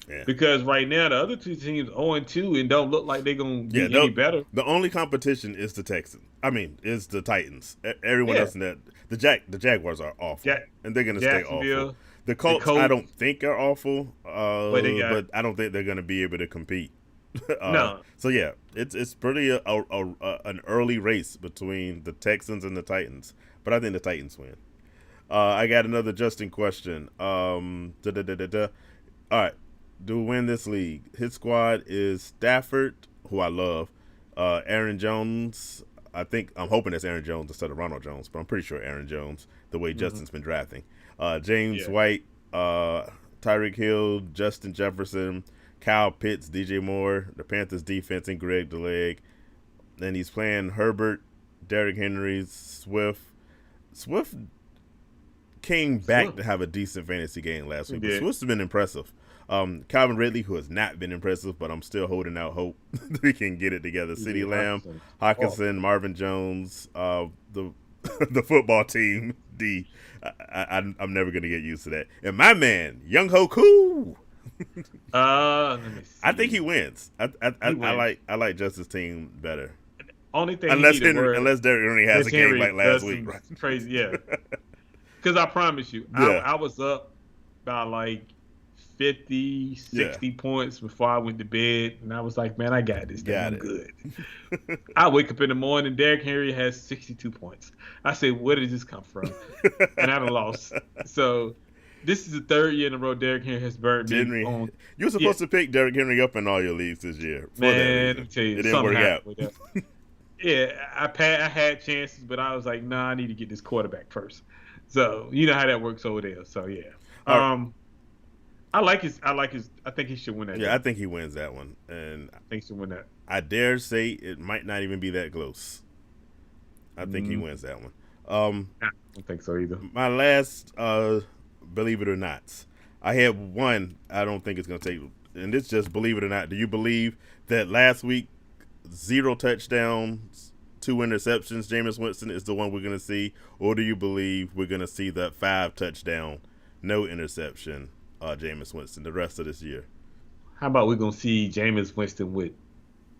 B: yeah,
A: Because right now the other two teams 0-2 and don't look like they're gonna
B: yeah.
A: be any better.
B: The only competition is the Texans. I mean, is the Titans. Everyone
A: Yeah,
B: else in that the Jaguars are awful,
A: Jack,
B: and they're gonna stay awful.
A: Jacksonville,
B: The
A: the
B: Colts, I
A: Colts,
B: don't think are awful,
A: but they got
B: but I don't think they're gonna be able to compete.
A: no.
B: So yeah, it's pretty an early race between the Texans and the Titans, but I think the Titans win. I got another Justin question. All right, to win this league, his squad is Stafford, who I love, Aaron Jones. I'm hoping it's Aaron Jones instead of Ronald Jones, but I'm pretty sure Aaron Jones. The way
A: Mm-hmm.
B: Justin's been drafting, James
A: Yeah.
B: White, Tyreek Hill, Justin Jefferson, Kyle Pitts, DJ Moore, the Panthers defense, and Greg DeLeg. Then he's playing Herbert, Derrick Henry, Swift. Swift came back
A: Swift.
B: to have a decent fantasy game last week.
A: He
B: But
A: did.
B: Swift's been impressive. Calvin Ridley, who has not been impressive, but I'm still holding out hope that we can get it together. CeeDee Lamb, Hawkinson, Marvin Jones, the the football team. I'm never gonna get used to that. And my man, Young Hoku.
A: Let me see.
B: I think he wins.
A: He wins.
B: I like Justice's team better.
A: Only thing
B: Unless
A: he need to worry,
B: Derrick Henry has a game
A: Henry
B: like last
A: does
B: week.
A: some
B: Right?
A: crazy, yeah. Because I promise you,
B: Yeah.
A: I was up by like 50, 60 points before I went to bed, and I was like, man, I got this.
B: Got
A: I'm
B: it.
A: good. I wake up in the morning, Derrick Henry has 62 points. I say, where did this come from? And I done lost. So this is the third year in a row Derrick Henry has burned me on.
B: You were supposed to pick Derrick Henry up in all your leagues this year.
A: Man, let me tell you,
B: it didn't work out.
A: with that. Yeah, I had chances, but I was like, nah, I need to get this quarterback first. So you know how that works over there. So yeah, I like his. I think he should win that.
B: Yeah,
A: game.
B: I think he wins that one, and
A: I think he should win that.
B: I dare say it might not even be that close. I think he wins that one.
A: I don't think so either.
B: My last, believe it or not, I had one. I don't think it's gonna take, and it's just believe it or not. Do you believe that last week 0 touchdowns, 2 interceptions, Jameis Winston is the one we're gonna see, or do you believe we're gonna see that 5 touchdown, no interception, Jameis Winston the rest of this year?
A: How about we're gonna see Jameis Winston with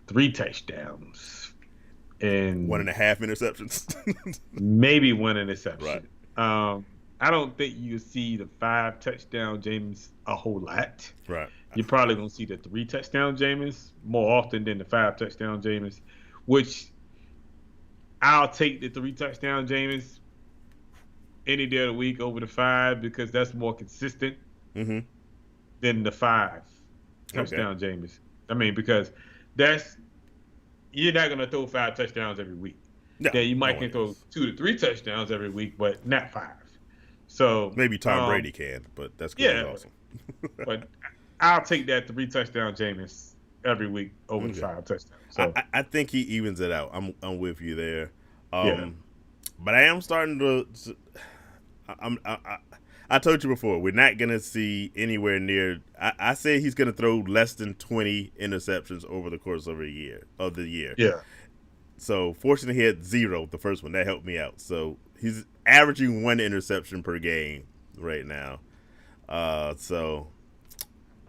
A: 3 touchdowns and
B: 1.5 interceptions.
A: maybe 1 interception.
B: Right.
A: I don't think you see the 5 touchdown Jameis a whole lot.
B: Right.
A: You're probably gonna see the 3 touchdown Jameis more often than the 5 touchdown Jameis, which I'll take the 3 touchdown Jameis any day of the week over the 5 because that's more consistent than the 5 touchdown Jameis. I mean, because you're not gonna throw 5 touchdowns every week.
B: No,
A: Yeah, you might can throw 2 to 3 touchdowns every week, but not 5. So
B: maybe Tom Brady can, but that's good.
A: Yeah,
B: Awesome.
A: but I'll take that 3 touchdown Jameis every week over the 5 touchdowns. So
B: I think he evens it out. I'm with you there.
A: Yeah.
B: But I am starting to. I told you before, we're not gonna see anywhere near. I say he's gonna throw less than 20 interceptions over the course of the year.
A: Yeah.
B: So fortunately, he had 0 the first one. That helped me out. So he's averaging 1 interception per game right now. So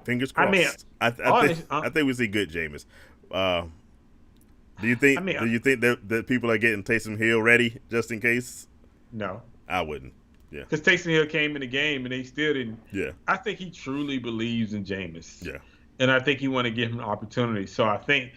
B: fingers crossed.
A: I mean,
B: I think we see good Jameis. Do you think that people are getting Taysom Hill ready just in case?
A: No.
B: I wouldn't. Yeah.
A: Because Taysom Hill came in the game and they still didn't.
B: Yeah.
A: I think he truly believes in Jameis.
B: Yeah.
A: And I think he want to give him an opportunity. So I think,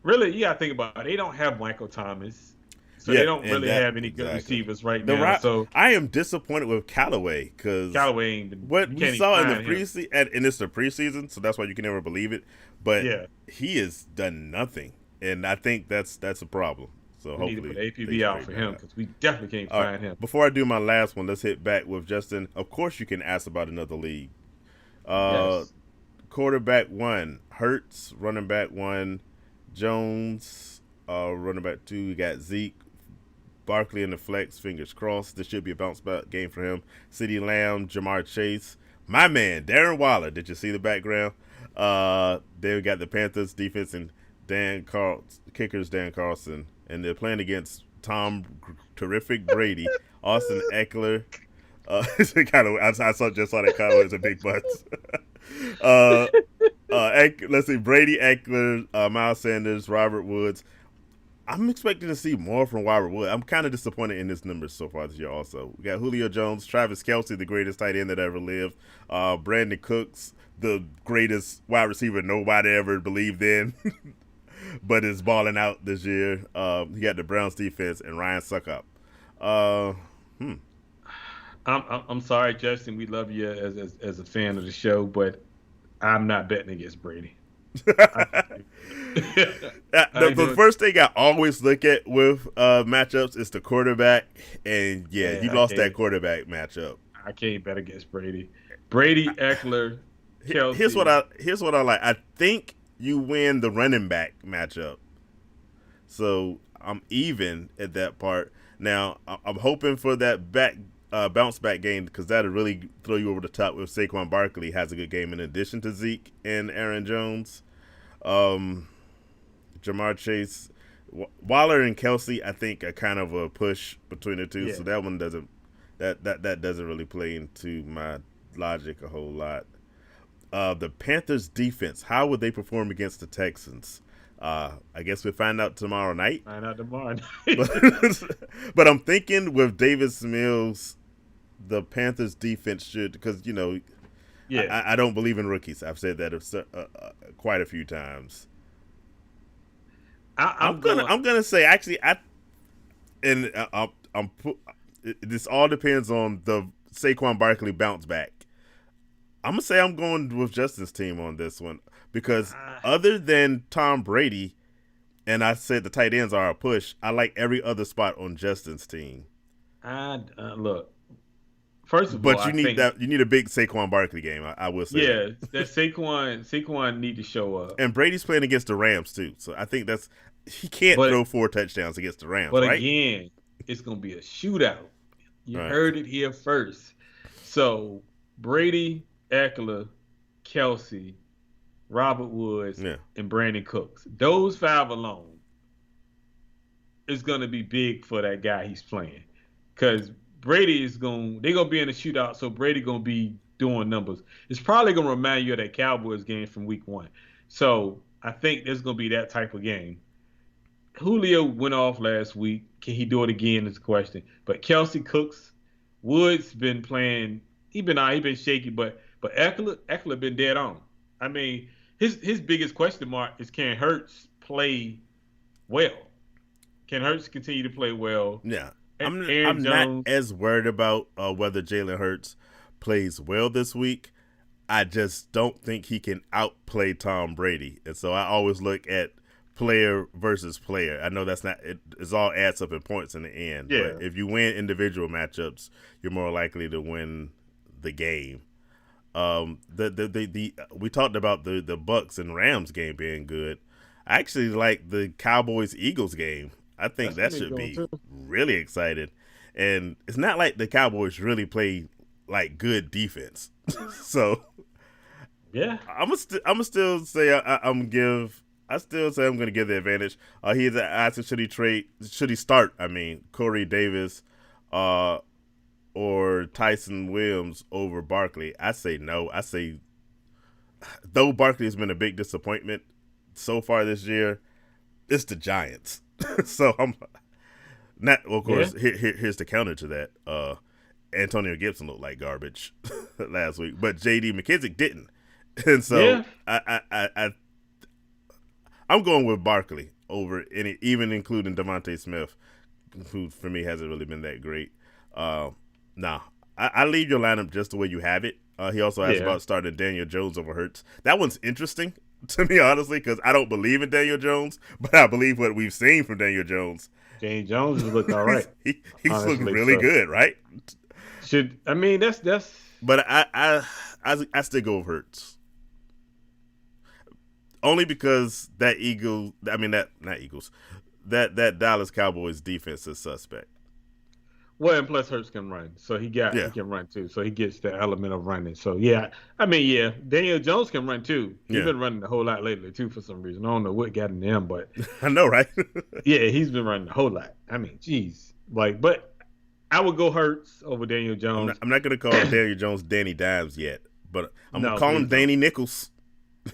A: really, you got to think about it. They don't have Michael Thomas. So they don't really have any good receivers right now. So
B: I am disappointed with Callaway because
A: Callaway ain't been.
B: What we saw in the preseason, and it's the preseason, so that's why you can never believe it. But he has done nothing, and I think that's a problem. So
A: we
B: hopefully,
A: need to put APB out for him because we definitely can't find him.
B: Before I do my last one, let's hit back with Justin. Of course, you can ask about another league.
A: Yes.
B: Quarterback 1, Hurts. Running back 1, Jones, running back 2. We got Zeke. Barkley in the flex, fingers crossed. This should be a bounce back game for him. CeeDee Lamb, Jamar Chase. My man, Darren Waller. Did you see the background? Then we got the Panthers defense and kickers Dan Carlson. And they're playing against Tom Terrific Brady, Austin Eckler. I saw that kind of as a big butts. Let's see, Brady, Eckler, Miles Sanders, Robert Woods. I'm expecting to see more from Robert Woods. I'm kind of disappointed in his numbers so far this year also. We got Julio Jones, Travis Kelce, the greatest tight end that ever lived. Brandon Cooks, the greatest wide receiver nobody ever believed in, but is balling out this year. He got the Browns defense and Ryan Suckup.
A: I'm sorry, Justin. We love you as a fan of the show, but I'm not betting against Brady.
B: The first thing I always look at with matchups is the quarterback, and you lost that quarterback matchup.
A: I can't bet against Brady. Brady, Eckler, Kelce.
B: Here's what I like. I think you win the running back matchup, so I'm even at that part. Now I'm hoping for that bounce back game because that'll really throw you over the top if Saquon Barkley has a good game in addition to Zeke and Aaron Jones. Jamar Chase, Waller and Kelce, I think are kind of a push between the two. Yeah. So that one doesn't really play into my logic a whole lot. The Panthers defense, how would they perform against the Texans? I guess we'll find out tomorrow night.
A: But
B: I'm thinking with Davis Mills, the Panthers defense should, because I don't believe in rookies. I've said that quite a few times. I'm gonna say actually this all depends on the Saquon Barkley bounce back. I'm gonna say I'm going with Justin's team on this one because other than Tom Brady, and I said the tight ends are a push, I like every other spot on Justin's team.
A: Look. First of all,
B: you need a big Saquon Barkley game. I will say.
A: Yeah, that Saquon need to show up.
B: And Brady's playing against the Rams too, so I think he can't throw 4 touchdowns against the Rams.
A: But
B: right?
A: Again, it's gonna be a shootout. You heard it here first. So Brady, Eckler, Kelce, Robert Woods, and Brandon Cooks. Those 5 alone is gonna be big for that guy he's playing, because Brady they're gonna be in a shootout, so Brady gonna be doing numbers. It's probably gonna remind you of that Cowboys game from week 1. So I think there's gonna be that type of game. Julio went off last week. Can he do it again is the question. But Kelce, Cooks, Woods been playing. He been shaky, but Eckler been dead on. I mean, his biggest question mark is, can Hurts play well? Can Hurts continue to play well?
B: Yeah. I'm not as worried about whether Jalen Hurts plays well this week. I just don't think he can outplay Tom Brady. And so I always look at player versus player. I know that's not it all adds up in points in the end.
A: Yeah.
B: But if you win individual matchups, you're more likely to win the game. We talked about the Bucks and Rams game being good. I actually like the Cowboys-Eagles game. I think that should be really exciting. And it's not like the Cowboys really play like good defense. So
A: yeah,
B: I'm still say I'm going to give the advantage. He's asking should he start? I mean, Corey Davis or Tyson Williams over Barkley. I say no. I say though Barkley has been a big disappointment so far this year, it's the Giants. So I'm not. Well, of course, here's the counter to that. Antonio Gibson looked like garbage last week, but J.D. McKissic didn't, and so I'm going with Barkley over any, even including Devontae Smith, who for me hasn't really been that great. I leave your lineup just the way you have it. He also asked about starting Daniel Jones over Hurts. That one's interesting to me, honestly, because I don't believe in Daniel Jones, but I believe what we've seen from Daniel Jones.
A: Daniel Jones has looked all right.
B: He's looking really good, right?
A: That's.
B: But I still go with Hurts. only because that Dallas Cowboys defense is suspect.
A: Well, and plus Hurts can run, so he
B: Yeah.
A: can run too. So he gets the element of running. So yeah, I mean Daniel Jones can run too. He's
B: Yeah.
A: been running a whole lot lately too for some reason. I don't know what got into him, but
B: I know, right?
A: yeah, he's been running a whole lot. I mean, geez, but I would go Hurts over Daniel Jones.
B: I'm not gonna call Daniel Jones Danny Dimes yet, but I'm gonna call him Danny Nichols.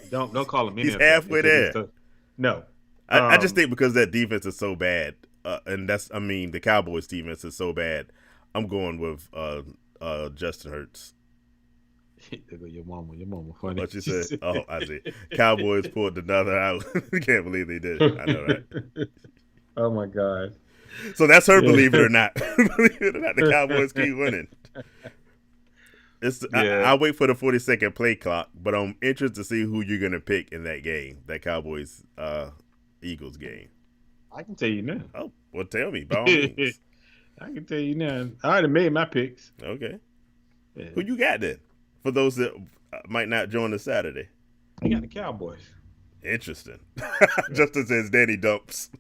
A: Don't call him any
B: He's
A: of that.
B: halfway there.
A: No,
B: I just think because that defense is so bad, and the Cowboys defense is so bad. I'm going with Justin Hurts.
A: Your mama funny.
B: What you said? Oh, I see. Cowboys pulled another out. Can't believe they did it. I know, right?
A: Oh my God.
B: So that's her. Believe it or not, the Cowboys keep winning. I'll wait for the 40-second play clock, but I'm interested to see who you're gonna pick in that game, that Cowboys Eagles game.
A: I can tell you now.
B: Oh, well, tell me, by all means.
A: I can tell you now. I already made my picks.
B: Okay.
A: Yeah.
B: Who you got then? For those that might not join us Saturday.
A: I got the Cowboys.
B: Interesting. Justin says Danny Dumps.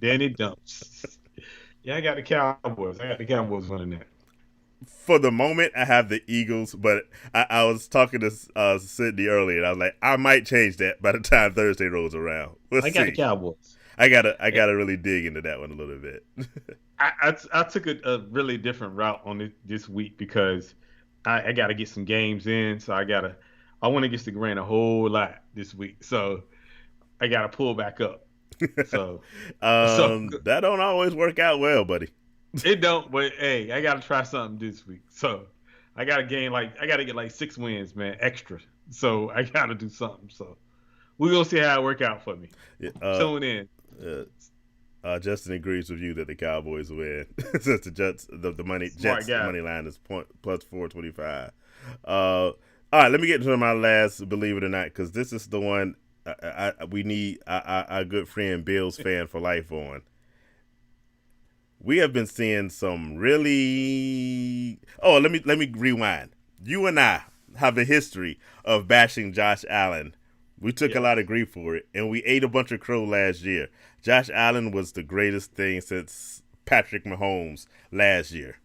A: Danny Dumps. Yeah, I got the Cowboys. I got the Cowboys winning that.
B: For the moment, I have the Eagles, but I was talking to Sydney earlier, and I was like, I might change that by the time Thursday rolls around. We'll see.
A: I got the Cowboys.
B: I gotta really dig into that one a little bit.
A: I took a really different route on it this week because I got to get some games in, so I want to get the grain a whole lot this week, so I got to pull back up. So,
B: that don't always work out well, buddy.
A: It don't, but hey, I got to try something this week. So I got to get like 6 wins, man, extra. So I got to do something. So we're gonna see how it work out for me. Tune in.
B: Justin agrees with you that the Cowboys win. Since the money line is plus 425. All right, let me get to my last, believe it or not, because this is the one we need our good friend Bills fan for life on. We have been seeing some really. Oh, let me rewind. You and I have a history of bashing Josh Allen. We took a lot of grief for it, and we ate a bunch of crow last year. Josh Allen was the greatest thing since Patrick Mahomes last year.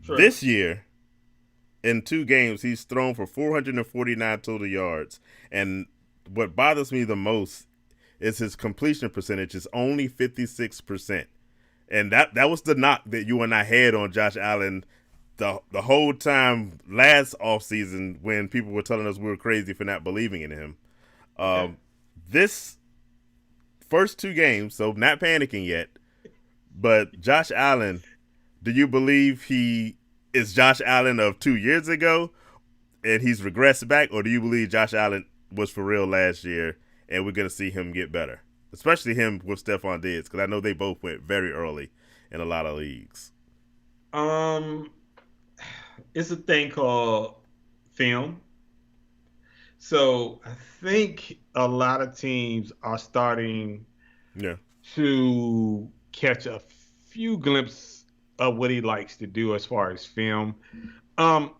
B: Sure. This year, in 2 games, he's thrown for 449 total yards. And what bothers me the most is his completion percentage is only 56%. And that was the knock that you and I had on Josh Allen the whole time last offseason when people were telling us we were crazy for not believing in him. This first 2 games, so not panicking yet, but Josh Allen, do you believe he is Josh Allen of 2 years ago and he's regressed back, or do you believe Josh Allen was for real last year and we're going to see him get better? Especially him with Stephon Diggs, because I know they both went very early in a lot of leagues.
A: It's a thing called film. So I think a lot of teams are starting to catch a few glimpses of what he likes to do as far as film. I'm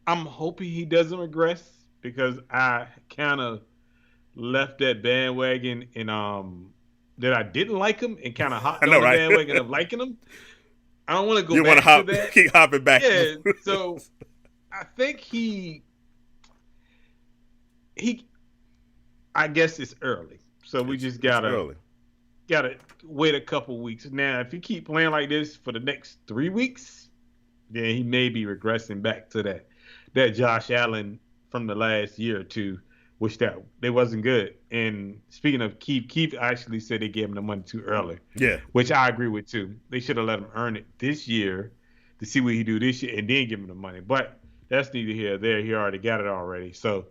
A: hoping he doesn't regress because I kind of left that bandwagon and that I didn't like him and kind of hopped on the bandwagon of liking him. I don't want to go back to that.
B: Keep hopping back.
A: Yeah, so I think he I guess it's early. So we just gotta wait a couple weeks. Now, if he keep playing like this for the next 3 weeks, then he may be regressing back to that Josh Allen from the last year or two, which they wasn't good. And speaking of Keith actually said they gave him the money too early.
B: Yeah.
A: Which I agree with too. They should have let him earn it this year to see what he do this year and then give him the money. But that's neither here nor there. He already got it already. So,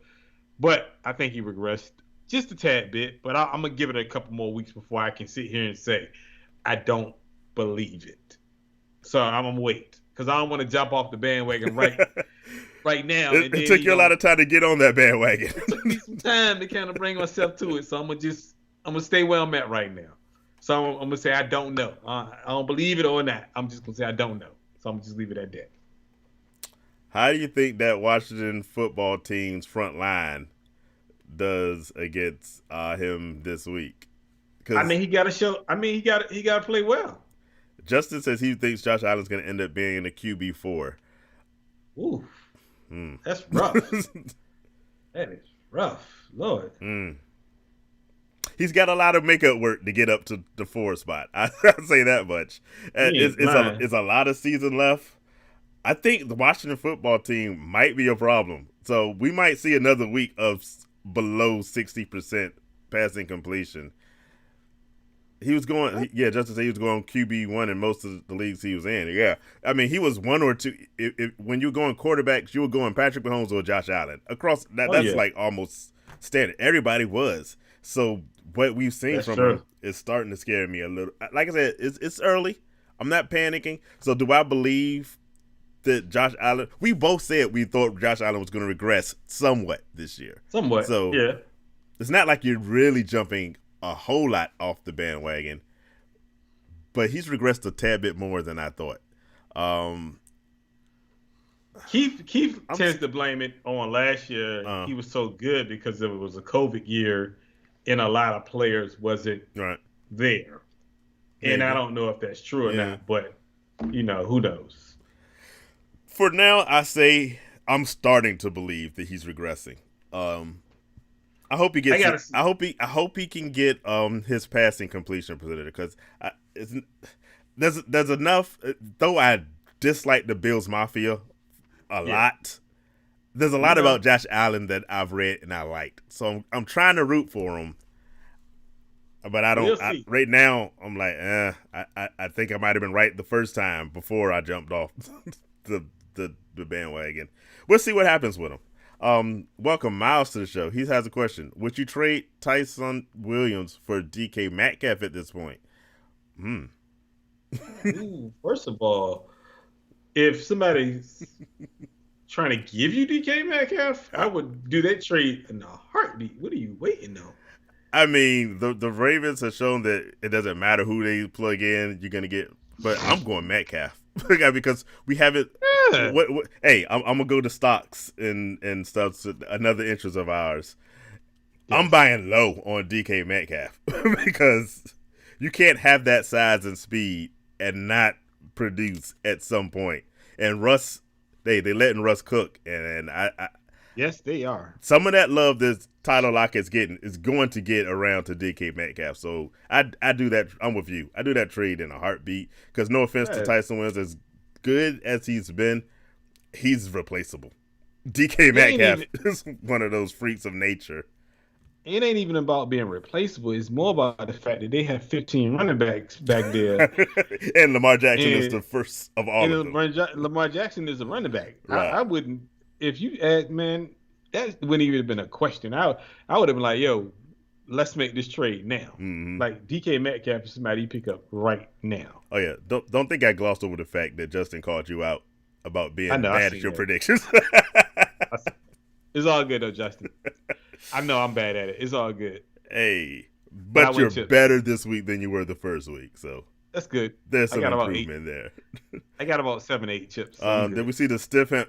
A: but I think he regressed just a tad bit. But I'm gonna give it a couple more weeks before I can sit here and say I don't believe it. So I'm gonna wait because I don't want to jump off the bandwagon right now.
B: It took you a lot of time to get on that bandwagon.
A: It took me some time to kind of bring myself to it. So I'm gonna stay where I'm at right now. So I'm gonna say I don't know. I don't believe it or not. I'm just gonna say I don't know. So I'm gonna just leave it at that.
B: How do you think that Washington football team's front line does against him this week.
A: I mean, he got to show. I mean, he got to play well.
B: Justin says he thinks Josh Allen's going to end up being in the QB4.
A: Ooh, that's rough. That is rough, Lord.
B: He's got a lot of makeup work to get up to the 4 spot. I'll say that much. It's a lot of season left. I think the Washington football team might be a problem. So we might see another week of below 60% passing completion. He was going, Justin said he was going QB1 in most of the leagues he was in. Yeah. I mean, he was 1 or 2. When you were going quarterbacks, you were going Patrick Mahomes or Josh Allen. Across that's like almost standard. Everybody was. So what we've seen from him is starting to scare me a little. Like I said, it's early. I'm not panicking. So do I believe that Josh Allen, we both said we thought Josh Allen was going to regress somewhat this year.
A: Somewhat. So yeah.
B: It's not like you're really jumping a whole lot off the bandwagon, but he's regressed a tad bit more than I thought.
A: Keith tends to blame it on last year. He was so good because it was a COVID year and a lot of players wasn't there. And I don't know if that's true or not, but who knows?
B: For now, I say I'm starting to believe that he's regressing. I hope he gets. I hope he can get his passing completion percentage because there's enough. Though I dislike the Bills Mafia a lot, there's a lot about Josh Allen that I've read and I liked. So I'm trying to root for him, but I don't. Right now, I'm like, I think I might have been right the first time before I jumped off the bandwagon. We'll see what happens with him. Welcome Miles to the show. He has a question. Would you trade Tyson Williams for DK Metcalf at this point?
A: Ooh, first of all, if somebody's trying to give you DK Metcalf, I would do that trade in a heartbeat. What are you waiting on?
B: I mean, the Ravens have shown that it doesn't matter who they plug in, you're gonna get. But I'm going Metcalf because we haven't. Hey, I'm gonna go to stocks and stuff. So another interest of ours. Yes. I'm buying low on DK Metcalf because you can't have that size and speed and not produce at some point. And Russ, they letting Russ cook, and I
A: yes, they are.
B: Some of that love that Tyler Lockett's getting is going to get around to DK Metcalf. So I do that. I'm with you. I do that trade in a heartbeat because no offense to Tyson Williams, as good as he's been, he's replaceable. DK Metcalf is one of those freaks of nature.
A: It ain't even about being replaceable. It's more about the fact that they have 15 running backs back there.
B: And Lamar Jackson is the first of all of them.
A: Lamar Jackson is a running back.
B: Right.
A: I wouldn't, if you add, man, that wouldn't even have been a question. I would have been like, yo, let's make this trade now.
B: Mm-hmm.
A: Like DK Metcalf is somebody you pick up right now.
B: Oh yeah, don't think I glossed over the fact that Justin called you out about being bad at your predictions.
A: It's all good though, Justin. I know I'm bad at it. It's all good.
B: Hey, but you're better this week than you were the first week, so
A: that's good.
B: There's some improvement there.
A: I got about 7-8 chips.
B: So did we see the stiff hand?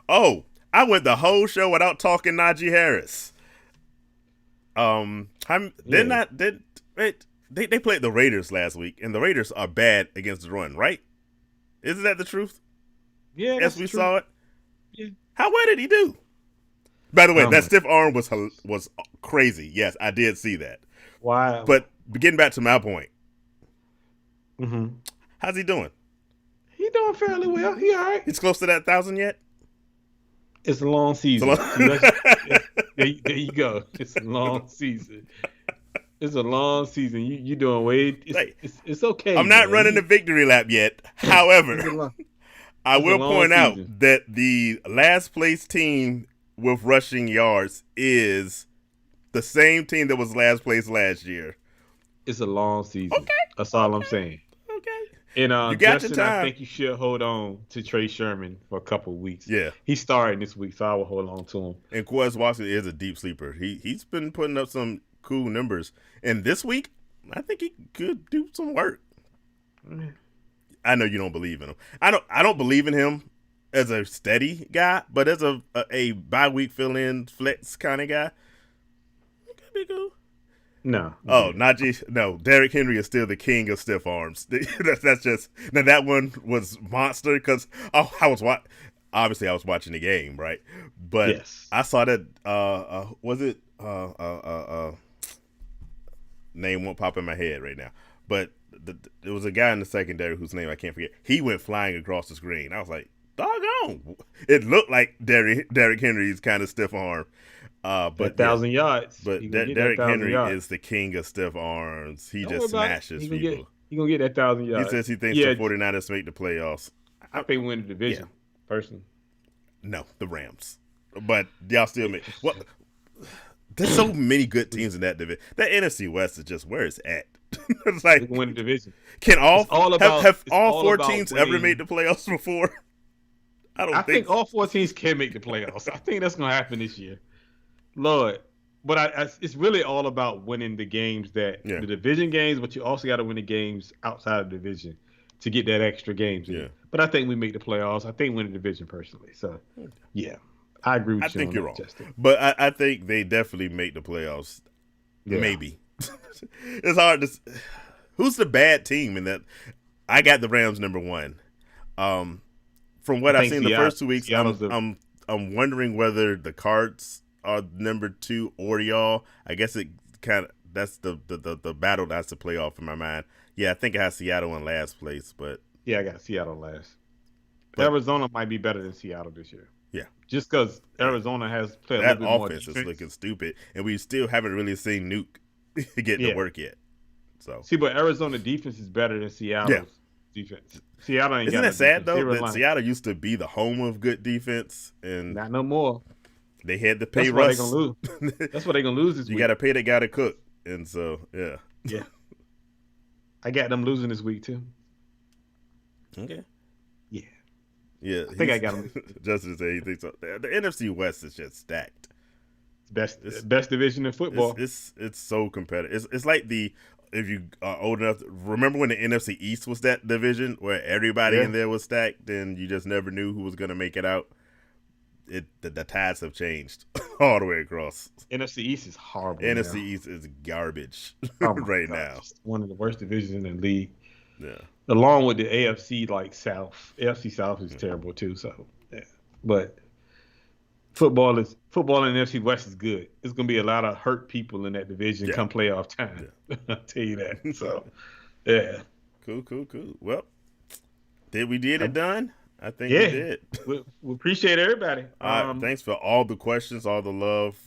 B: Oh, I went the whole show without talking Najee Harris. They played the Raiders last week, and the Raiders are bad against the run, right? Isn't that the truth?
A: Yeah,
B: as we saw it.
A: Yeah.
B: How well did he do? By the way, that stiff arm was crazy. Yes, I did see that.
A: Wow.
B: But getting back to my point,
A: how's
B: he doing?
A: He doing fairly well. He all right.
B: He's close to that 1,000 yet?
A: It's a long season. There you go. It's a long season. It's a long season. You doing way. It's okay.
B: I'm not running the victory lap yet. However, I will point out that the last place team with rushing yards is the same team that was last place last year.
A: It's a long season.
B: Okay.
A: That's all I'm saying.
B: Okay.
A: And
B: you got
A: Justin,
B: your time.
A: I think you should hold on to Trey Sherman for a couple of weeks.
B: Yeah.
A: He's starting this week, so I will hold on to him.
B: And Quez Washington is a deep sleeper. He's been putting up some cool numbers. And this week, I think he could do some work. I know you don't believe in him. I don't believe in him as a steady guy, but as a bye week fill in flex kind of guy, be cool.
A: No.
B: Oh, Najee. No, Derrick Henry is still the king of stiff arms. That's just now. That one was monster because obviously I was watching the game, right? But
A: Yes.
B: I saw that. Was it? Name won't pop in my head right now. But there was a guy in the secondary whose name I can't forget. He went flying across the screen. I was like, doggone! It looked like Derrick Henry's kind of stiff arm. But
A: 1,000 yards.
B: But Derrick Henry is the king of stiff arms. He just smashes people.
A: He's going to get that 1,000 yards.
B: He says he thinks the 49ers make the playoffs.
A: I think we win the division, personally.
B: No, the Rams. But y'all still make... Well, there's so many good teams in that division. That NFC West is just where it's at. It's like...
A: We can win the division.
B: Have all four teams ever made the playoffs before? I think
A: all four teams can make the playoffs. I think that's going to happen this year. Lord, but it's really all about winning the games the division games, but you also got to win the games outside of the division to get that extra games in. Yeah. But I think we make the playoffs. I think we win the division personally. So, yeah, I agree with you. I
B: think you're wrong,
A: Justin.
B: But I think they definitely make the playoffs. Yeah. Maybe it's hard to. Who's the bad team in that? I got the Rams number one. From what I've seen the first 2 weeks, I'm wondering whether the Cards are number two or y'all. I guess it kind of that's the battle that's the playoff in my mind. Yeah, I think I have Seattle in last place, but
A: I got Seattle last. But Arizona might be better than Seattle this year.
B: Yeah,
A: just because Arizona has played
B: that offense is looking stupid, and we still haven't really seen Nuke get to work yet. So
A: but Arizona defense is better than Seattle's defense. Seattle ain't
B: Isn't
A: got
B: that sad though? That Seattle used to be the home of good defense, and
A: not no more.
B: They had to pay Russ.
A: That's why they're gonna lose. That's what they're gonna lose this week.
B: You got to pay that guy to cook, and so
A: yeah. I got them losing this week too.
B: Okay.
A: Yeah. I think I got them.
B: Justin said he thinks so. The NFC West is just stacked.
A: It's best division in football.
B: It's so competitive. It's like if you are old enough, remember when the NFC East was that division where everybody in there was stacked, and you just never knew who was going to make it out. The tides have changed all the way across.
A: NFC East is horrible.
B: NFC East is garbage right now.
A: It's one of the worst divisions in the league.
B: Yeah.
A: Along with the AFC South. AFC South is terrible too. So but football in the NFC West is good. There's gonna be a lot of hurt people in that division come playoff time. Yeah. I'll tell you that. So
B: Cool. Well, we did it done? I think we did.
A: We appreciate everybody.
B: Thanks for all the questions, all the love.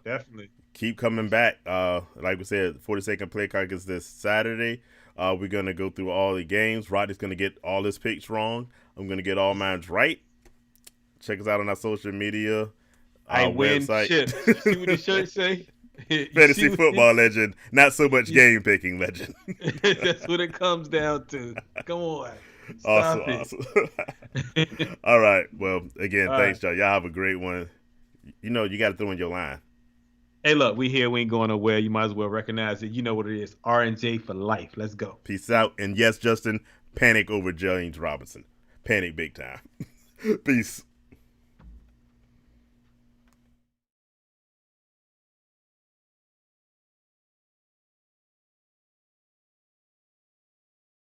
A: Definitely.
B: Keep coming back. Like we said, 42nd Play Clock is this Saturday. We're going to go through all the games. Rodney's going to get all his picks wrong. I'm going to get all mine right. Check us out on our social media.
A: I win
B: website.
A: Shit. See what the shirt say?
B: Fantasy football legend, not so much game picking legend.
A: That's what it comes down to. Come on.
B: Awesome. All right. Well, again, thanks, y'all. Y'all have a great one. You got to throw in your line.
A: Hey, look, we here. We ain't going nowhere. You might as well recognize it. You know what it is. R&J for life. Let's go.
B: Peace out. And yes, Justin, panic over James Robinson. Panic big time. Peace.